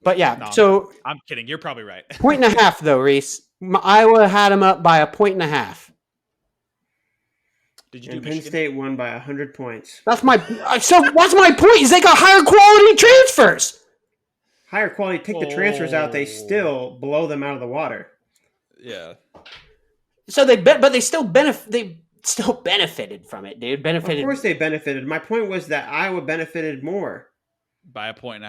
Speaker 2: But yeah, so
Speaker 1: I'm kidding. You're probably right.
Speaker 2: 1.5 though, Reese. Iowa had him up by 1.5.
Speaker 1: Did you do
Speaker 3: Penn State won by 100 points.
Speaker 2: That's my point. Is they got higher quality transfers.
Speaker 3: Higher quality. Take the transfers out. They still blow them out of the water.
Speaker 1: Yeah.
Speaker 2: So they still benefit. still benefited from it, dude.
Speaker 3: Of
Speaker 2: Benefited.
Speaker 3: course they benefited. My point was that Iowa benefited more.
Speaker 1: by 1.5 points.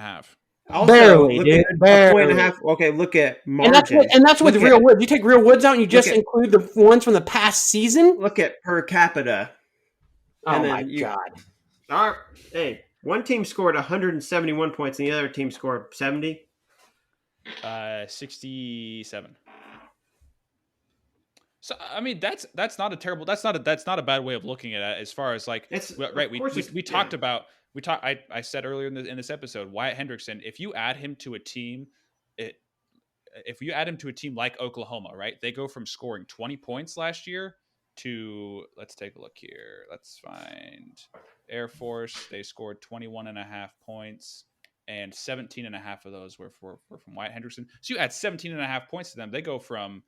Speaker 3: Also,
Speaker 2: Barely,
Speaker 3: look
Speaker 2: dude.
Speaker 3: at
Speaker 2: Barely.
Speaker 3: a point and a half. Okay, look at
Speaker 2: And that's
Speaker 3: margin.
Speaker 2: with real woods. You take real woods out and you just
Speaker 3: at-
Speaker 2: include the ones from the past season.
Speaker 3: Look at per capita.
Speaker 2: Oh my god!
Speaker 3: Hey, one team scored 171 points and the other team scored 70.
Speaker 1: 67. So I mean that's not a terrible that's not a bad way of looking at it as far as like right we talked about I said earlier in this episode Wyatt Hendrickson, if you add him to a team like Oklahoma, right, they go from scoring 20 points last year to, let's take a look here, let's find Air Force. They scored 21.5 points and 17.5 of those were from Wyatt Hendrickson. So you add 17.5 points to them, they go from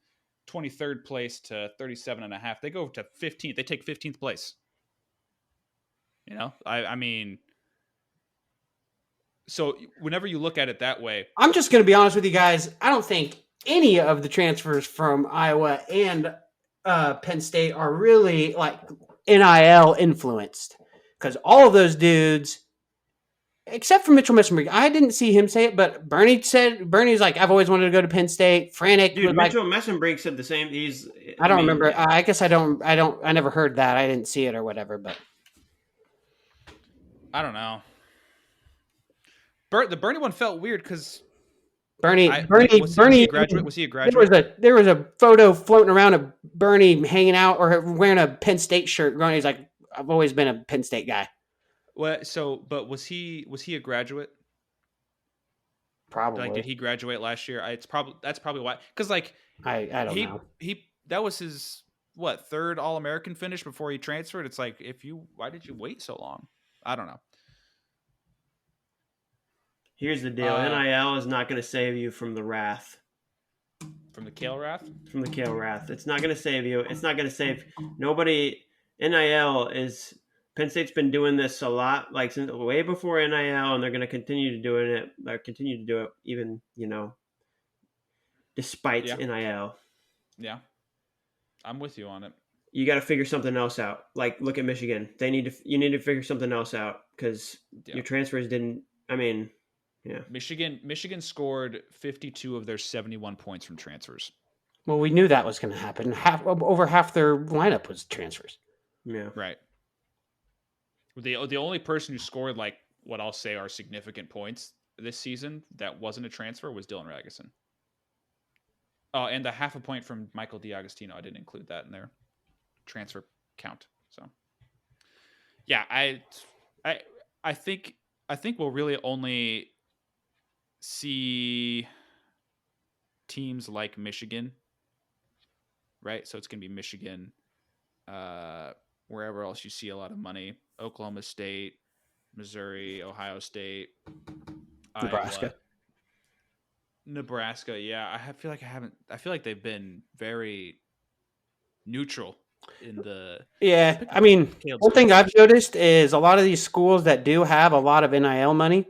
Speaker 1: 23rd place to 37.5. They go to 15th. They take 15th place. You know, I mean, so whenever you look at it that way,
Speaker 2: I'm just going to be honest with you guys. I don't think any of the transfers from Iowa and Penn State are really like NIL influenced, because all of those dudes, except for Mitchell Messenbrink, I didn't see him say it, but Bernie's like, I've always wanted to go to Penn State. Frantic,
Speaker 3: dude, Mitchell Messenbrink said the same.
Speaker 2: I don't remember. Yeah. I guess I never heard that. I didn't see it or whatever, but
Speaker 1: I don't know. The Bernie one felt weird because
Speaker 2: Bernie
Speaker 1: was he a graduate? Was he a graduate?
Speaker 2: There was a photo floating around of Bernie hanging out or wearing a Penn State shirt. He's like, I've always been a Penn State guy.
Speaker 1: Well, but was he a graduate?
Speaker 2: Probably.
Speaker 1: Like, did he graduate last year? That's probably why. Because like
Speaker 2: I don't know.
Speaker 1: That was his third All-American finish before he transferred. It's like, why did you wait so long? I don't know.
Speaker 3: Here's the deal: NIL is not going to save you from the wrath.
Speaker 1: From the Kale wrath?
Speaker 3: From the Kale wrath. It's not going to save you. It's not going to save nobody. NIL is. Penn State's been doing this a lot, like since way before NIL, and they're going to continue to do it. They're continue to do it, even despite NIL.
Speaker 1: Yeah, I'm with you on it.
Speaker 3: You got to figure something else out. Like, look at Michigan. You need to figure something else out because your transfers didn't. I mean, yeah.
Speaker 1: Michigan scored 52 of their 71 points from transfers.
Speaker 2: Well, we knew that was going to happen. Over half their lineup was transfers.
Speaker 3: Yeah,
Speaker 1: right. The only person who scored like what I'll say are significant points this season that wasn't a transfer was Dylan Ragusin. Oh, and the half a point from Michael DiAgostino. I didn't include that in their transfer count. So, yeah, I think we'll really only see teams like Michigan, right? So it's going to be Michigan, wherever else you see a lot of money. Oklahoma State, Missouri, Ohio State, Nebraska. Yeah, I feel like they've been very neutral in the.
Speaker 2: Yeah, I mean, one thing I've noticed is a lot of these schools that do have a lot of NIL money,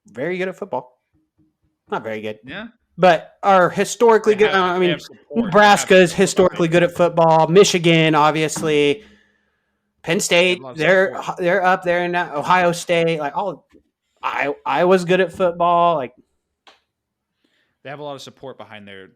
Speaker 2: very good at football. Not very good.
Speaker 1: Yeah.
Speaker 2: But are historically good. I mean, Nebraska is historically good at football. Michigan, obviously. Penn State, they're up there now. Ohio State, like I was good at football. Like,
Speaker 1: they have a lot of support behind their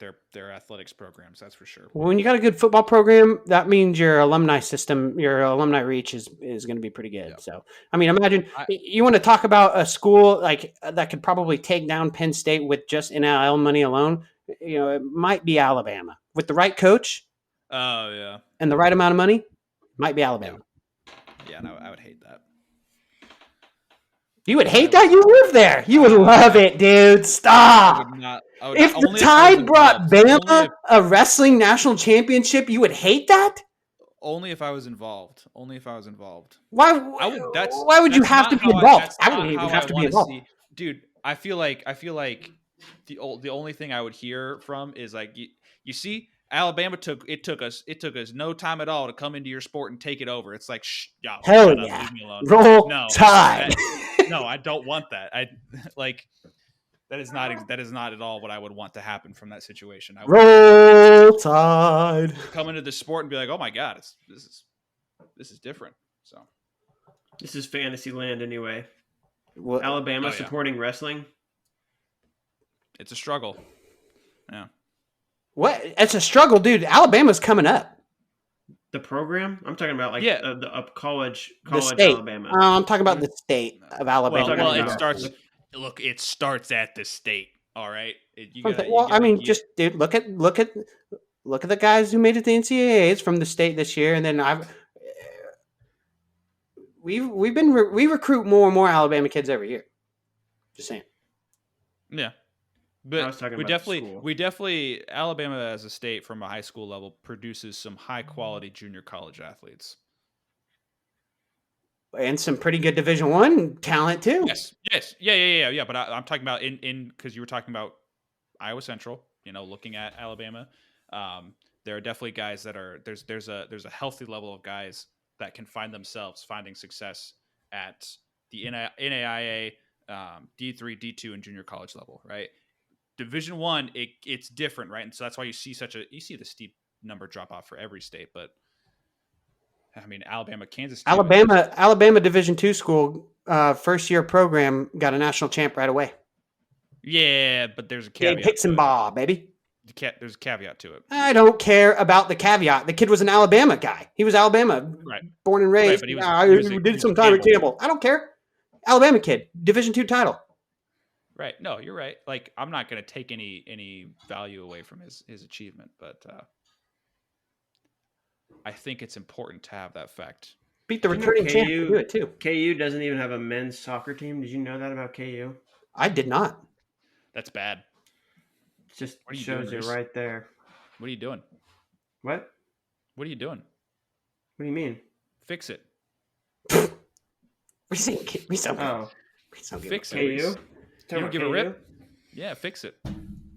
Speaker 1: athletics programs. That's for sure.
Speaker 2: When you got a good football program, that means your alumni system, your alumni reach is going to be pretty good. Yep. So, I mean, imagine you want to talk about a school like that could probably take down Penn State with just NIL money alone. It might be Alabama with the right coach.
Speaker 1: Oh yeah,
Speaker 2: and the right amount of money, might be Alabama.
Speaker 1: Yeah, no, I would hate that.
Speaker 2: You would hate that? You live there. You would love it, dude. Stop. If the Tide brought Bama a wrestling national championship, you would hate that?
Speaker 1: Only if I was involved.
Speaker 2: Why would you have to be involved? I wouldn't even have to be involved.
Speaker 1: Dude, I feel like the only thing I would hear from is like, you see, Alabama took us no time at all to come into your sport and take it over. It's like,
Speaker 2: hell yeah, leave me alone. Roll Tide.
Speaker 1: No, I don't want that. I like That is not at all what I would want to happen from that situation. I would
Speaker 2: Roll Tide.
Speaker 1: come into the sport and be like, oh my god, this is different. So
Speaker 3: This is fantasy land anyway.
Speaker 2: What?
Speaker 3: Alabama
Speaker 1: Oh, yeah.
Speaker 3: supporting wrestling.
Speaker 1: it's a struggle. Yeah.
Speaker 2: What? It's a struggle, dude. Alabama's coming up.
Speaker 3: The program? I'm talking about the college
Speaker 2: The state.
Speaker 3: Alabama.
Speaker 2: I'm talking about the state of Alabama.
Speaker 1: Well,
Speaker 3: talking
Speaker 1: it
Speaker 3: about-
Speaker 1: starts. Look, it starts at the state. All right.
Speaker 2: Just dude, look at the guys who made it to NCAAs from the state this year, and then we recruit more and more Alabama kids every year. Just saying.
Speaker 1: Yeah.
Speaker 3: I
Speaker 1: But
Speaker 3: was talking
Speaker 1: we
Speaker 3: about the school.
Speaker 1: definitely Alabama as a state from a high school level produces some high quality junior college athletes.
Speaker 2: And some pretty good Division I talent too.
Speaker 1: Yes, yeah. But I'm talking about in because you were talking about Iowa Central. Looking at Alabama, there are definitely guys that are there's a healthy level of guys that can find themselves finding success at the NAIA, D3, D2, and junior college level, right? Division I, it's different, right? And so that's why you see the steep number drop off for every state. But I mean, Alabama, Kansas State,
Speaker 2: Alabama Division II school, first year program got a national champ right away.
Speaker 1: yeah, but there's a
Speaker 2: Gabe
Speaker 1: caveat.
Speaker 2: Hickson Baugh, baby.
Speaker 1: There's a caveat to it.
Speaker 2: I don't care about the caveat. The kid was an Alabama guy. He was Alabama,
Speaker 1: Right.
Speaker 2: born and raised.
Speaker 1: Right, but he
Speaker 2: did some time at Campbell. I don't care. Alabama kid, Division II title.
Speaker 1: Right. No, you're right. Like, I'm not going to take any value away from his achievement, but I think it's important to have that fact.
Speaker 2: Beat the returning champ. Do it too.
Speaker 3: KU doesn't even have a men's soccer team. Did you know that about KU?
Speaker 2: I did not.
Speaker 1: That's bad.
Speaker 3: It just
Speaker 1: What are you
Speaker 3: shows
Speaker 1: doing,
Speaker 3: you
Speaker 1: Reese?
Speaker 3: right there.
Speaker 1: What are you doing?
Speaker 3: What?
Speaker 1: What are you doing?
Speaker 3: What do you mean?
Speaker 1: Fix it.
Speaker 2: We don't
Speaker 3: Oh,
Speaker 1: Fix it.
Speaker 3: KU?
Speaker 1: Reese. You don't give a rip? Yeah, fix it.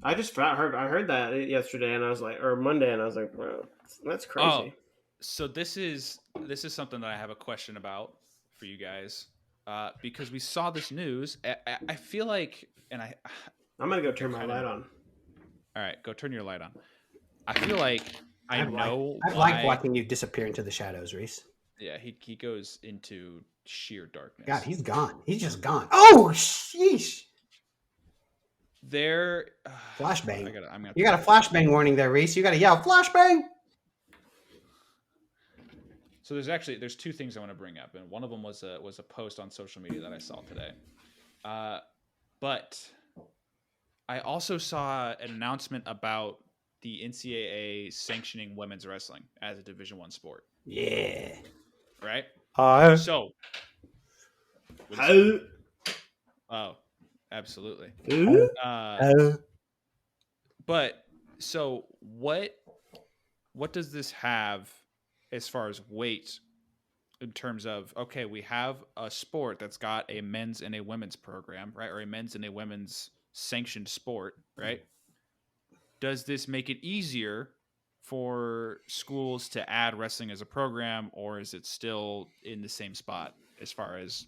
Speaker 3: I heard that yesterday, and I was like, or Monday, and I was like, wow, that's crazy.
Speaker 1: Oh, so this is something that I have a question about for you guys, because we saw this news. I feel like, and
Speaker 3: I'm gonna go turn my light on.
Speaker 1: all right, go turn your light on. I feel like I
Speaker 2: like watching you disappear into the shadows, Reese.
Speaker 1: Yeah, he goes into sheer darkness.
Speaker 2: God, he's gone. He's just gone. Oh, sheesh.
Speaker 1: There,
Speaker 2: Flashbang.
Speaker 1: I'm gonna
Speaker 2: You got a flashbang warning there, Reese. You got to yell, flashbang.
Speaker 1: So there's two things I want to bring up, and one of them was a post on social media that I saw today. But I also saw an announcement about the NCAA sanctioning women's wrestling as a Division I sport.
Speaker 2: Yeah.
Speaker 1: Right? So. Oh, absolutely. But so what does this have as far as weight in terms of, okay, we have a sport that's got a men's and a women's program, right? Or a men's and a women's sanctioned sport, right? Does this make it easier for schools to add wrestling as a program, or is it still in the same spot as far as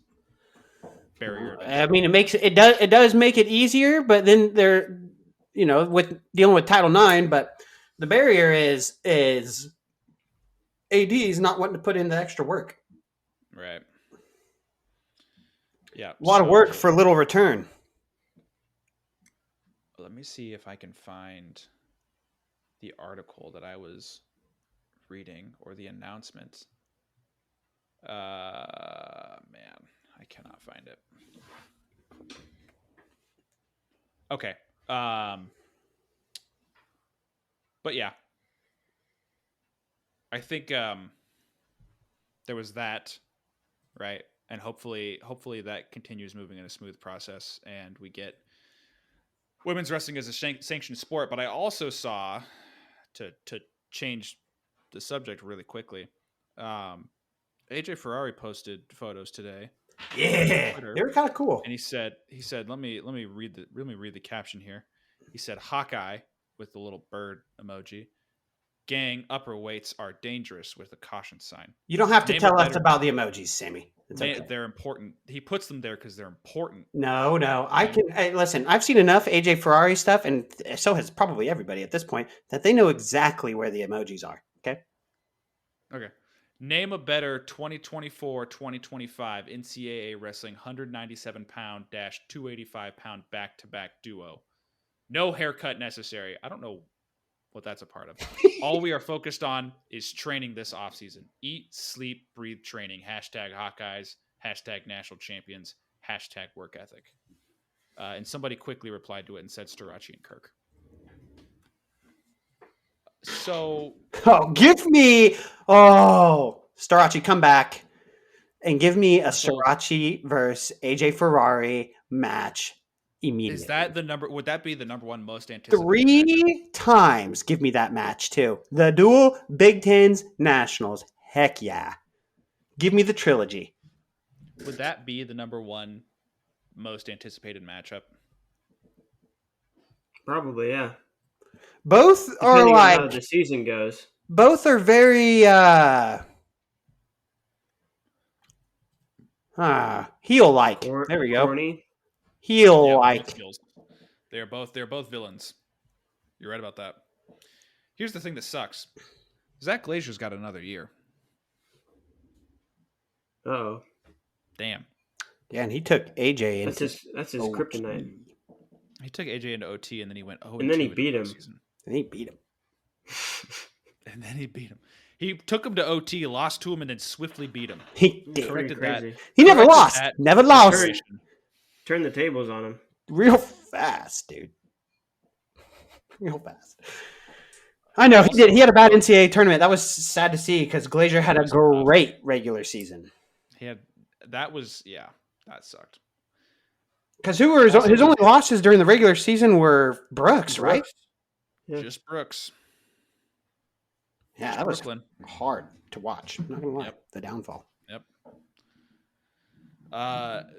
Speaker 1: barrier?
Speaker 2: I mean, it does make it easier, but then they're, with dealing with Title IX, but the barrier is ADs not wanting to put in the extra work.
Speaker 1: Right. Yeah.
Speaker 2: A lot of work for little return.
Speaker 1: Let me see if I can find the article that I was reading or the announcement. Man, I cannot find it. Okay. But yeah, I think there was that, right? And hopefully that continues moving in a smooth process, and we get women's wrestling as a sanctioned sport. But I also saw, to change the subject really quickly, AJ Ferrari posted photos today.
Speaker 2: Yeah, they were kind of cool.
Speaker 1: And he said, let me read the caption here. He said, Hawkeye with the little bird emoji. Gang, upper weights are dangerous with a caution sign.
Speaker 2: You don't have to
Speaker 1: Name a
Speaker 2: tell us
Speaker 1: better-
Speaker 2: about the emojis, Sammy. It's okay.
Speaker 1: They're important. He puts them there because they're important.
Speaker 2: No. I can listen. I've seen enough AJ Ferrari stuff, and so has probably everybody at this point, that they know exactly where the emojis are.
Speaker 1: Okay. Name a better 2024-2025 NCAA wrestling 197-pound - 285-pound back-to-back duo. No haircut necessary. I don't know what that's a part of. All we are focused on is training this offseason. Eat, sleep, breathe training. Hashtag Hawkeyes. Hashtag national champions. Hashtag work ethic. And somebody quickly replied to it and said Starachi and Kirk. So...
Speaker 2: give me... Starachi, come back and give me a Starachi versus AJ Ferrari match immediately.
Speaker 1: Is that the number? Would that be the number one most anticipated?
Speaker 2: 3 times give me that match, too. The dual Big Tens Nationals. Heck yeah. Give me the trilogy.
Speaker 1: Would that be the number one most anticipated matchup?
Speaker 3: Probably, yeah.
Speaker 2: Both are
Speaker 3: Depending
Speaker 2: like...
Speaker 3: on how the season goes.
Speaker 2: Both are very heel-like. There we go.
Speaker 3: Corny.
Speaker 2: Heel-like.
Speaker 1: They're both villains. You're right about that. Here's the thing that sucks. Zach Glazer's got another year.
Speaker 3: Uh-oh.
Speaker 1: Damn.
Speaker 2: Yeah, and he took AJ into
Speaker 3: that's his kryptonite.
Speaker 1: He took AJ into OT and then he went 0-2
Speaker 3: and then he beat him.
Speaker 2: And he beat him.
Speaker 1: And then he beat him. He took him to OT, lost to him, and then swiftly beat him.
Speaker 2: He did.
Speaker 1: Corrected that.
Speaker 2: He never lost. Never lost.
Speaker 3: Turn the tables on him.
Speaker 2: Real fast, dude. Real fast. I know, he did. He had a bad NCAA tournament. That was sad to see because Glazier had a great regular season.
Speaker 1: That sucked.
Speaker 2: Because who were his only losses during the regular season were Brooks, right?
Speaker 3: Yeah.
Speaker 1: Just Brooks.
Speaker 2: Yeah, that was hard to watch. I'm not gonna lie. The downfall.
Speaker 1: Yep.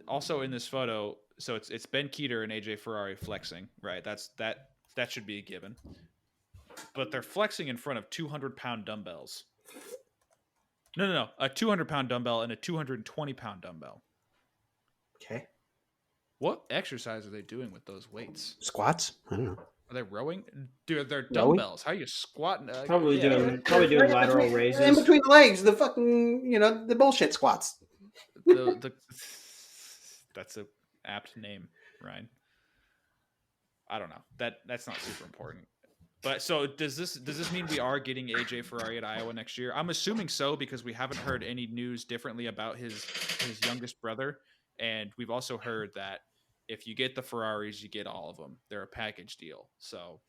Speaker 1: Also in this photo, so it's Ben Keeter and AJ Ferrari flexing, right? That should be a given. But they're flexing in front of 200-pound dumbbells. No. A 200-pound dumbbell and a 220-pound dumbbell.
Speaker 2: Okay.
Speaker 1: What exercise are they doing with those weights?
Speaker 2: Squats? I don't know.
Speaker 1: Are they rowing? Dude, they're dumbbells. How are you squatting?
Speaker 3: Probably doing lateral raises.
Speaker 2: In between the legs, the fucking, the bullshit squats.
Speaker 1: That's a apt name, Ryan. I don't know. That's not super important. But so does this mean we are getting AJ Ferrari at Iowa next year? I'm assuming so because we haven't heard any news differently about his youngest brother, and we've also heard that if you get the Ferraris, you get all of them. They're a package deal. So,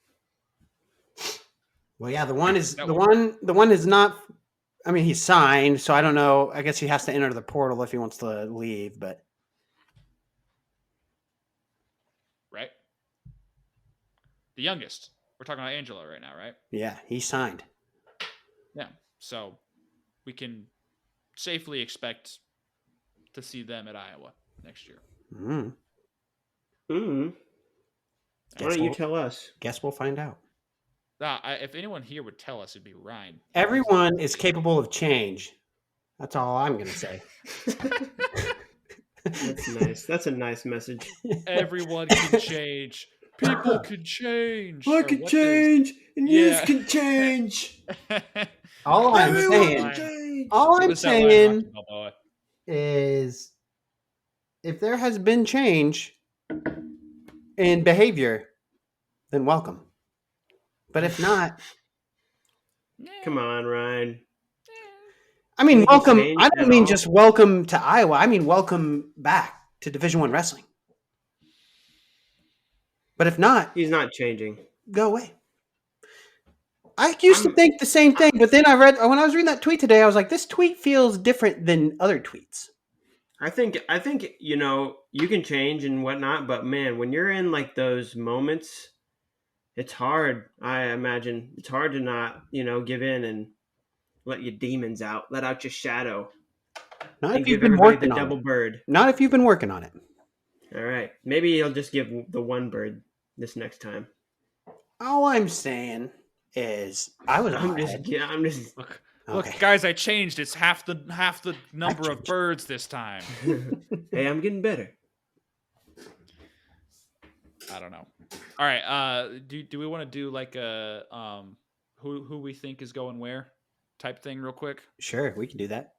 Speaker 2: well, yeah, the one is not. I mean, he's signed, so I don't know. I guess he has to enter the portal if he wants to leave, but
Speaker 1: right. The youngest. We're talking about Angelo right now, right?
Speaker 2: Yeah, he signed.
Speaker 1: Yeah, so we can safely expect to see them at Iowa next year.
Speaker 3: Why don't you tell us?
Speaker 2: Guess we'll find out.
Speaker 1: If anyone here would tell us, it'd be Ryan.
Speaker 2: Everyone is capable of change. That's all I'm going to say.
Speaker 3: That's nice. That's a nice message.
Speaker 1: Everyone can change. People can change.
Speaker 3: I can change, and you can change.
Speaker 2: All I'm saying is, if there has been change in behavior, then welcome. But if not,
Speaker 3: come on, Ryan.
Speaker 2: I mean, welcome. I don't mean just welcome to Iowa. I mean welcome back to Division I wrestling. But if not,
Speaker 3: he's not changing.
Speaker 2: Go away. I used to think the same thing, but then when I was reading that tweet today, I was like, this tweet feels different than other tweets.
Speaker 3: I think you can change and whatnot, but man, when you're in like those moments, it's hard. I imagine it's hard to not, give in and let your demons out, let out your shadow.
Speaker 2: Not if you've been working on
Speaker 3: double bird.
Speaker 2: Not if you've been working on it.
Speaker 3: All right. Maybe he'll just give the one bird this next time.
Speaker 2: All I'm saying is I was
Speaker 3: I'm
Speaker 2: on
Speaker 3: just,
Speaker 2: ahead.
Speaker 3: yeah, I'm just.
Speaker 1: Look,
Speaker 2: Okay.
Speaker 1: guys, I changed. It's half the number of
Speaker 2: changed.
Speaker 1: birds this time.
Speaker 3: Hey, I'm getting better.
Speaker 1: I don't know. All right. Do we want to do like a who we think is going where type thing real quick?
Speaker 2: Sure, we can do that.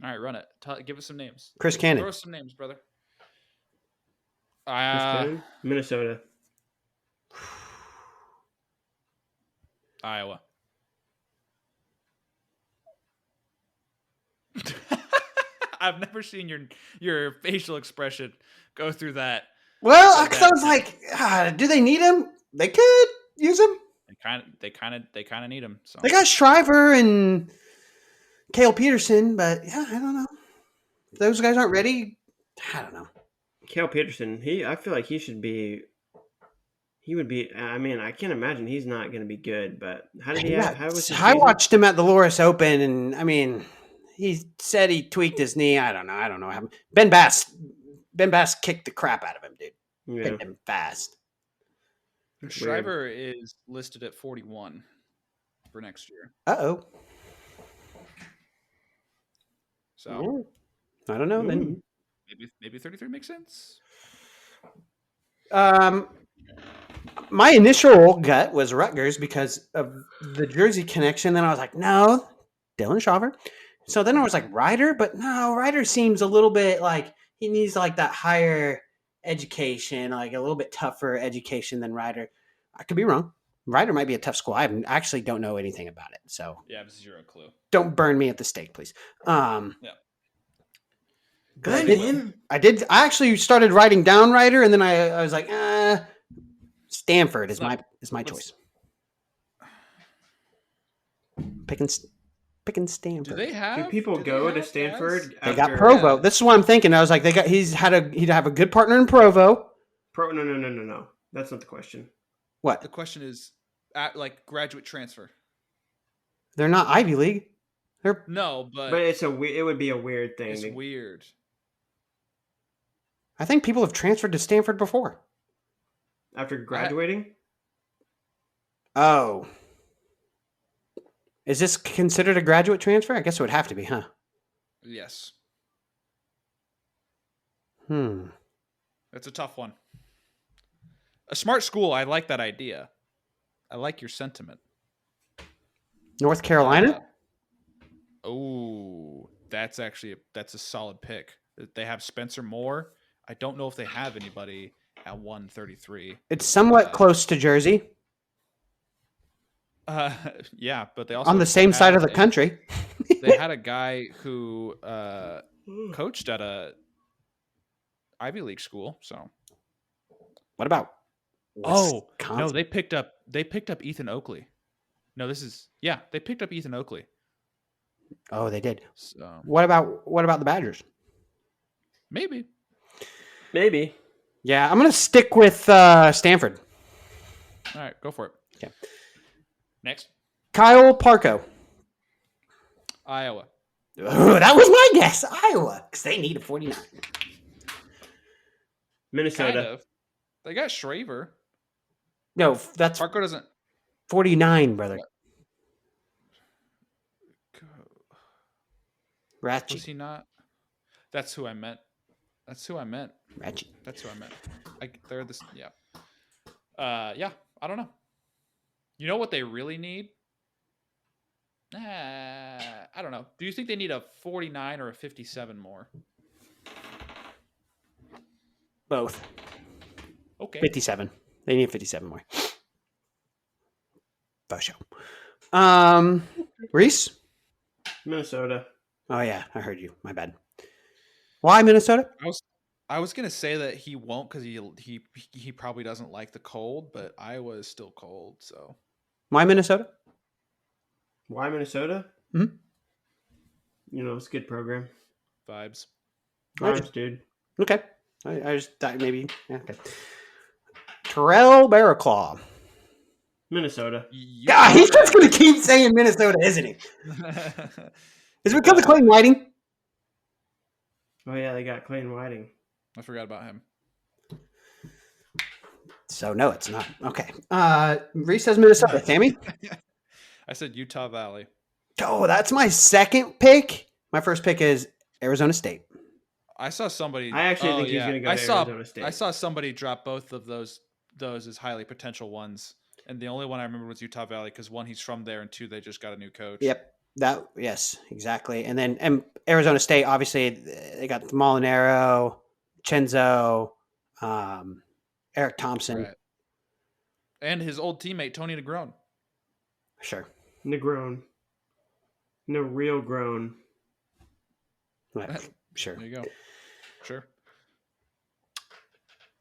Speaker 1: All right, run it. Give us some names.
Speaker 2: Chris Cannon.
Speaker 1: Throw us some names, brother.
Speaker 3: Chris Cannon? Minnesota.
Speaker 1: Iowa. I've never seen your facial expression go through that.
Speaker 2: Well, because I was like, do they need him? They could use him.
Speaker 1: They kind of need him. So
Speaker 2: They got Shriver and Cale Peterson, but yeah, I don't know. If those guys aren't ready, I don't know.
Speaker 3: Cale Peterson, I feel like he should be. He would be. I mean, I can't imagine he's not going to be good. But how did he? How was his
Speaker 2: I
Speaker 3: season?
Speaker 2: watched him at the Loris Open, and I mean, he said he tweaked his knee. I don't know. Ben Bass kicked the crap out of him, dude.
Speaker 3: Yeah.
Speaker 2: Hit him fast.
Speaker 1: Shriver is listed at 41 for next year.
Speaker 2: Uh-oh.
Speaker 1: So
Speaker 2: I don't know. Then
Speaker 1: maybe 33 makes sense.
Speaker 2: My initial gut was Rutgers because of the Jersey connection. Then I was like, no, Dylan Shriver. So then I was like, Ryder, but no, Ryder seems a little bit like he needs like that higher education, like a little bit tougher education than Ryder. I could be wrong. Ryder might be a tough school. I actually don't know anything about it. So
Speaker 1: yeah, I have zero clue.
Speaker 2: Don't burn me at the stake, please.
Speaker 1: Yeah.
Speaker 2: I actually started writing down Ryder, and then I was like, Stanford is my choice. Picking Stanford.
Speaker 3: Do people go to Stanford?
Speaker 2: They got Provo. This is what I'm thinking. I was like, he'd have a good partner in Provo.
Speaker 3: No. That's not the question.
Speaker 2: What?
Speaker 1: The question is, like graduate transfer.
Speaker 2: They're not Ivy League.
Speaker 1: No, but
Speaker 3: it would be a weird thing.
Speaker 1: It's weird.
Speaker 2: I think people have transferred to Stanford before.
Speaker 3: After graduating?
Speaker 2: Oh. Is this considered a graduate transfer? I guess it would have to be, huh?
Speaker 1: Yes.
Speaker 2: That's
Speaker 1: a tough one. A smart school, I like that idea. I like your sentiment.
Speaker 2: North Carolina?
Speaker 1: That's a solid pick. They have Spencer Moore. I don't know if they have anybody at 133.
Speaker 2: It's somewhat close to Jersey.
Speaker 1: Yeah, but they also
Speaker 2: on the same side of the country.
Speaker 1: They had a guy who coached at a Ivy League school. So,
Speaker 2: what about? Wisconsin?
Speaker 1: No, they picked up Ethan Oakley. No, they picked up Ethan Oakley.
Speaker 2: Oh, they did.
Speaker 1: So,
Speaker 2: what about the Badgers?
Speaker 1: Maybe.
Speaker 2: Yeah, I'm gonna stick with Stanford.
Speaker 1: All right, go for it.
Speaker 2: Okay.
Speaker 1: Next,
Speaker 2: Kyle Parko.
Speaker 1: Iowa.
Speaker 2: Oh, that was my guess. Iowa, because they need a 49.
Speaker 3: Minnesota.
Speaker 1: Kind of. They got Shriver.
Speaker 2: No, that's
Speaker 1: Parko doesn't.
Speaker 2: 49, brother. Ratchet.
Speaker 1: Was he not? That's who I meant.
Speaker 2: Ratchet.
Speaker 1: That's who I meant. They're this. Yeah. Yeah. I don't know. You know what they really need? I don't know. Do you think they need a 49 or a 57 more?
Speaker 2: Both.
Speaker 1: Okay.
Speaker 2: 57. They need 57 more. For sure. Reese?
Speaker 3: Minnesota.
Speaker 2: Oh, yeah. I heard you. My bad. Why Minnesota?
Speaker 1: I was gonna say that he won't because he probably doesn't like the cold, but Iowa is still cold. So
Speaker 2: why Minnesota?
Speaker 3: Why Minnesota?
Speaker 2: Mm-hmm.
Speaker 3: You know, it's a good program.
Speaker 1: Vibes,
Speaker 3: dude.
Speaker 2: Okay. I just thought maybe. Okay. Terrell Barraclaw.
Speaker 3: Minnesota.
Speaker 2: Yeah, he's just gonna keep saying Minnesota, isn't he? Is it because of Clayton Whiting?
Speaker 3: Oh yeah, they got Clayton Whiting.
Speaker 1: I forgot about him.
Speaker 2: So no, it's not. Okay. Reese says Minnesota. Sammy?
Speaker 1: I said Utah Valley.
Speaker 2: Oh, that's my second pick. My first pick is Arizona State.
Speaker 1: I saw somebody.
Speaker 3: I actually think he's going to go to Arizona State.
Speaker 1: I saw somebody drop both of those as highly potential ones, and the only one I remember was Utah Valley because one, he's from there, and two, they just got a new coach.
Speaker 2: Yep. Yes, exactly. And then Arizona State, obviously, they got Molinaro, Chenzo, Eric Thompson.
Speaker 1: Right. And his old teammate, Tony Negron.
Speaker 2: Sure.
Speaker 3: Negron. No, real grown.
Speaker 2: Sure.
Speaker 1: There you go. Sure.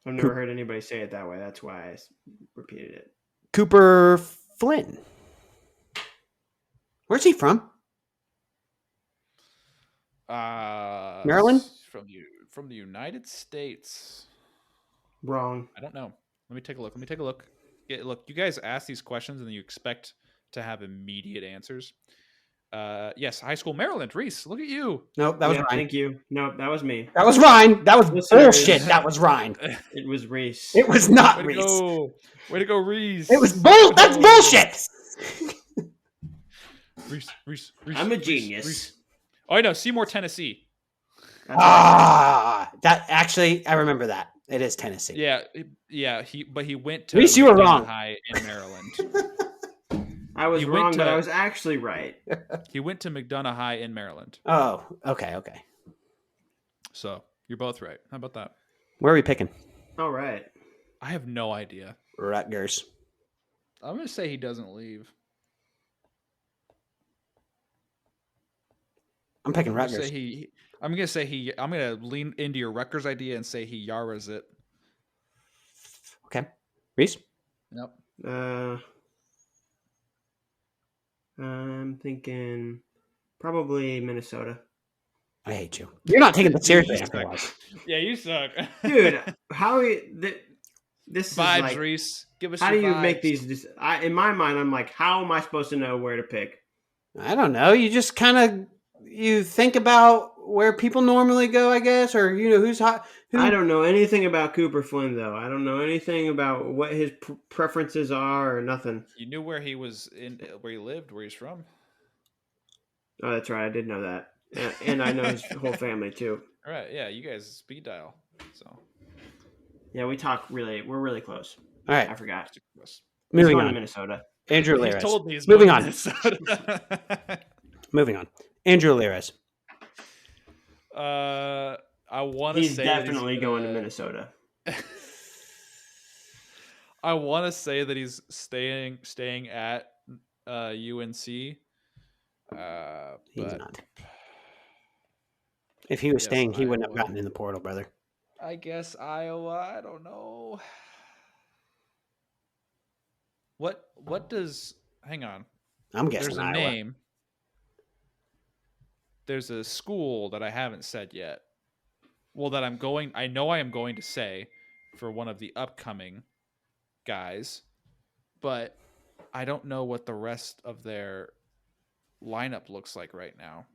Speaker 3: I've never heard anybody say it that way. That's why I repeated it.
Speaker 2: Cooper Flynn. Where's he from? Maryland?
Speaker 1: From the United States.
Speaker 3: Wrong.
Speaker 1: I don't know. Let me take a look. Look, you guys ask these questions and then you expect to have immediate answers. Yes, high school Maryland. Reese, look at you.
Speaker 2: Nope, that was Ryan.
Speaker 3: Thank you. No, that was me.
Speaker 2: That was Ryan. That was bullshit. That was Ryan.
Speaker 3: It was Reese.
Speaker 2: It was not
Speaker 1: Way
Speaker 2: Reese.
Speaker 1: Way to go, Reese.
Speaker 2: It was That's bullshit.
Speaker 1: Reese.
Speaker 3: I'm a genius.
Speaker 1: Reese. Oh, I know. Seymour, Tennessee.
Speaker 2: That actually, I remember that. It is Tennessee.
Speaker 1: Yeah. He went to
Speaker 2: Reese, you were wrong.
Speaker 1: High in Maryland.
Speaker 3: I was wrong, but I was actually right.
Speaker 1: He went to McDonough High in Maryland.
Speaker 2: Oh, okay.
Speaker 1: So you're both right. How about that?
Speaker 2: Where are we picking?
Speaker 3: All right.
Speaker 1: I have no idea.
Speaker 2: Rutgers.
Speaker 1: I'm going to say he doesn't leave.
Speaker 2: I'm picking Rutgers.
Speaker 1: I'm going to lean into your Rutgers idea and say he Yaras it.
Speaker 2: Okay. Reese?
Speaker 1: Nope.
Speaker 3: I'm thinking probably Minnesota.
Speaker 2: I hate you. You're not taking the seriously.
Speaker 1: Yeah, you suck.
Speaker 3: Dude, this
Speaker 1: vibes,
Speaker 3: is like,
Speaker 1: Reese. Give us
Speaker 3: how
Speaker 1: your
Speaker 3: do you
Speaker 1: vibes.
Speaker 3: make these? In my mind, I'm like, how am I supposed to know where to pick?
Speaker 2: I don't know. You just kind of think about where people normally go, I guess, or who's hot.
Speaker 3: I don't know anything about Cooper Flynn, though. I don't know anything about what his preferences are or nothing.
Speaker 1: You knew where he was where he lived, where he's from.
Speaker 3: Oh, that's right. I did know that, and I know his whole family too.
Speaker 1: All right, yeah, you guys speed dial. So
Speaker 3: yeah, we're really close.
Speaker 2: All right,
Speaker 3: I forgot.
Speaker 2: Moving on
Speaker 3: to Minnesota.
Speaker 2: Andrew Liras.
Speaker 1: Told me he's
Speaker 2: moving on.
Speaker 1: Minnesota.
Speaker 2: Moving on. Andrew Liras.
Speaker 1: I want to say
Speaker 3: he's definitely going to Minnesota.
Speaker 1: I want to say that he's staying at UNC.
Speaker 2: He's not. If he was staying, he wouldn't have gotten in the portal, brother.
Speaker 1: I guess Iowa. I don't know. What does? Hang on.
Speaker 2: I'm guessing
Speaker 1: There's a
Speaker 2: Iowa.
Speaker 1: name. There's a school that I haven't said yet. Well, that I know I am going to say for one of the upcoming guys, but I don't know what the rest of their lineup looks like right now.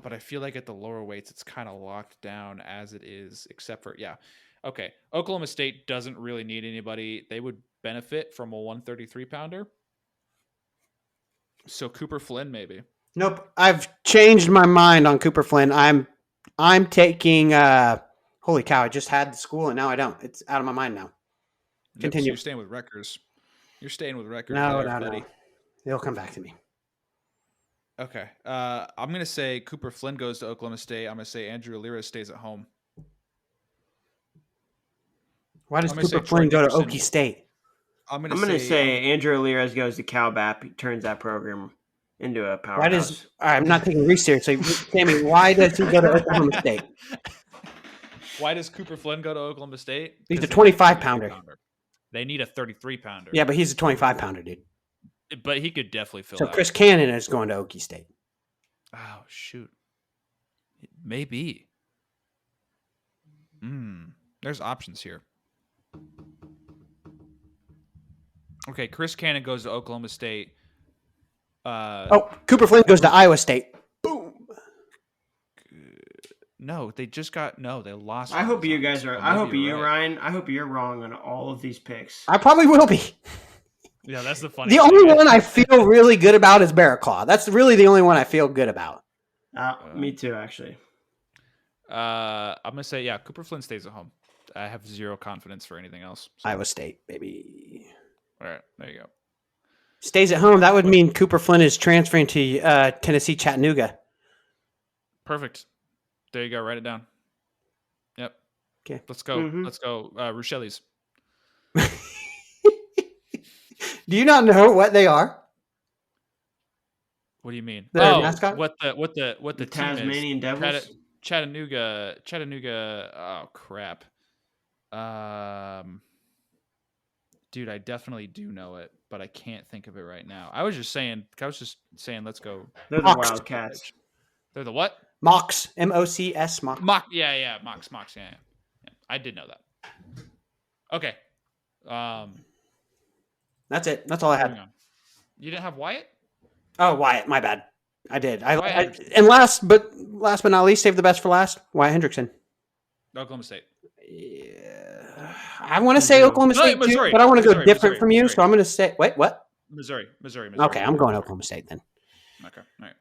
Speaker 1: But I feel like at the lower weights, it's kind of locked down as it is, except for, Okay. Oklahoma State doesn't really need anybody. They would benefit from a 133 pounder. So Cooper Flynn, maybe.
Speaker 2: Nope. I've changed my mind on Cooper Flynn. I'm taking holy cow, I just had the school and now I don't. It's out of my mind now. Continue.
Speaker 1: So you're staying with Rutgers.
Speaker 2: No. It'll come back to me.
Speaker 1: Okay. I'm going to say Cooper Flynn goes to Oklahoma State. I'm going to say Andrew Liras stays at home.
Speaker 2: Why does Cooper Flynn go to Okie State?
Speaker 3: I'm going to say Andrew Liras goes to Cal Bap. He turns that program into a powerhouse.
Speaker 2: I'm not taking Reese seriously. Sammy, why does he go to Oklahoma State?
Speaker 1: Why does Cooper Flynn go to Oklahoma State?
Speaker 2: He's a 25-pounder.
Speaker 1: They need a 33-pounder.
Speaker 2: Yeah, but he's a 25-pounder, dude.
Speaker 1: But he could definitely fill
Speaker 2: So
Speaker 1: out.
Speaker 2: Chris Cannon is going to Okie State.
Speaker 1: Oh, shoot. Maybe. There's options here. Okay, Chris Cannon goes to Oklahoma State.
Speaker 2: Cooper Flynn goes to Iowa State. Boom.
Speaker 1: No, they just got they lost.
Speaker 3: I hope you guys are. I hope you,
Speaker 1: right.
Speaker 3: Ryan. I hope you're wrong on all of these picks.
Speaker 2: I probably will be.
Speaker 1: Yeah, that's the funny.
Speaker 2: The only one I feel really good about is Bear Claw. That's really the only one I feel good about.
Speaker 3: Me too, actually.
Speaker 1: I'm gonna say Cooper Flynn stays at home. I have zero confidence for anything else. So.
Speaker 2: Iowa State, baby.
Speaker 1: All right, there you go.
Speaker 2: Stays at home. That would mean Cooper Flynn is transferring to Tennessee Chattanooga.
Speaker 1: Perfect. There you go. Write it down. Yep.
Speaker 2: Okay.
Speaker 1: Let's go. Mm-hmm. Let's go. Rochelle's.
Speaker 2: Do you not know what they are?
Speaker 1: What do you mean?
Speaker 2: Mascot?
Speaker 1: What the
Speaker 3: Tasmanian Devils?
Speaker 1: Chattanooga. Oh crap. Dude, I definitely do know it, but I can't think of it right now. I was just saying. Let's go.
Speaker 3: They're the Wildcats.
Speaker 1: They're the what?
Speaker 2: Mocs. MOCS. Mocs.
Speaker 1: Yeah. Mocs. Yeah. I did know that. Okay.
Speaker 2: That's it. That's all I had.
Speaker 1: You didn't have Wyatt?
Speaker 2: Oh, Wyatt. My bad. I did. And last but not least, save the best for last. Wyatt Hendrickson.
Speaker 1: Oklahoma State.
Speaker 2: Yeah. I want to say Oklahoma State too, but I want to go different from you, so I'm going to say what?
Speaker 1: Missouri.
Speaker 2: Okay, I'm going Oklahoma State then.
Speaker 1: Okay. All right.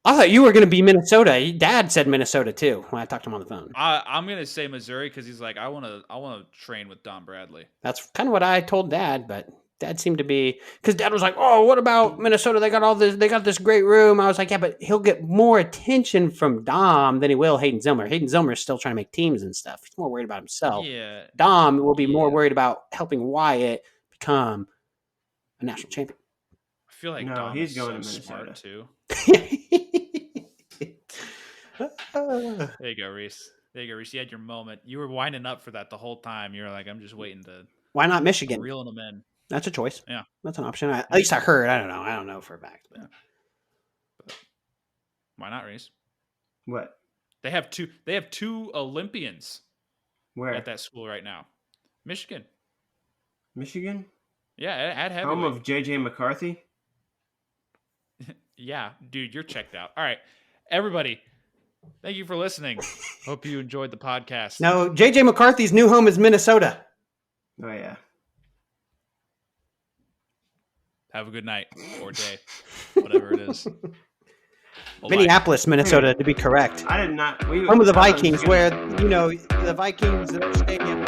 Speaker 2: I thought you were going to be Minnesota. Dad said Minnesota too when I talked to him on the phone.
Speaker 1: I'm going to say Missouri because he's like, I want to train with Don Bradley.
Speaker 2: That's kind of what I told Dad, but Dad seemed to be because Dad was like, "Oh, what about Minnesota? They got all this. They got this great room." I was like, "Yeah, but he'll get more attention from Dom than he will Hayden Zilmer. Hayden Zilmer is still trying to make teams and stuff. He's more worried about himself.
Speaker 1: Yeah.
Speaker 2: Dom will be more worried about helping Wyatt become a national champion."
Speaker 1: I feel like Dom he's going to Minnesota too. There you go, Reese. You had your moment. You were winding up for that the whole time. You were like, I'm just waiting to.
Speaker 2: Why not Michigan?
Speaker 1: Reeling them in.
Speaker 2: That's a choice.
Speaker 1: Yeah,
Speaker 2: that's an option. At least I heard. I don't know for a fact. But.
Speaker 1: Why not, Reese?
Speaker 3: What?
Speaker 1: They have two Olympians.
Speaker 3: Where
Speaker 1: at that school right now? Michigan. Yeah, at heavyweight.
Speaker 3: Home of JJ McCarthy.
Speaker 1: Yeah, dude, you're checked out. All right, everybody. Thank you for listening. Hope you enjoyed the podcast.
Speaker 2: No, JJ McCarthy's new home is Minnesota.
Speaker 3: Oh, yeah.
Speaker 1: Have a good night or day, whatever it is.
Speaker 2: Minneapolis, Minnesota, to be correct.
Speaker 3: I did not.
Speaker 2: Home of the Vikings, where, the Vikings stadium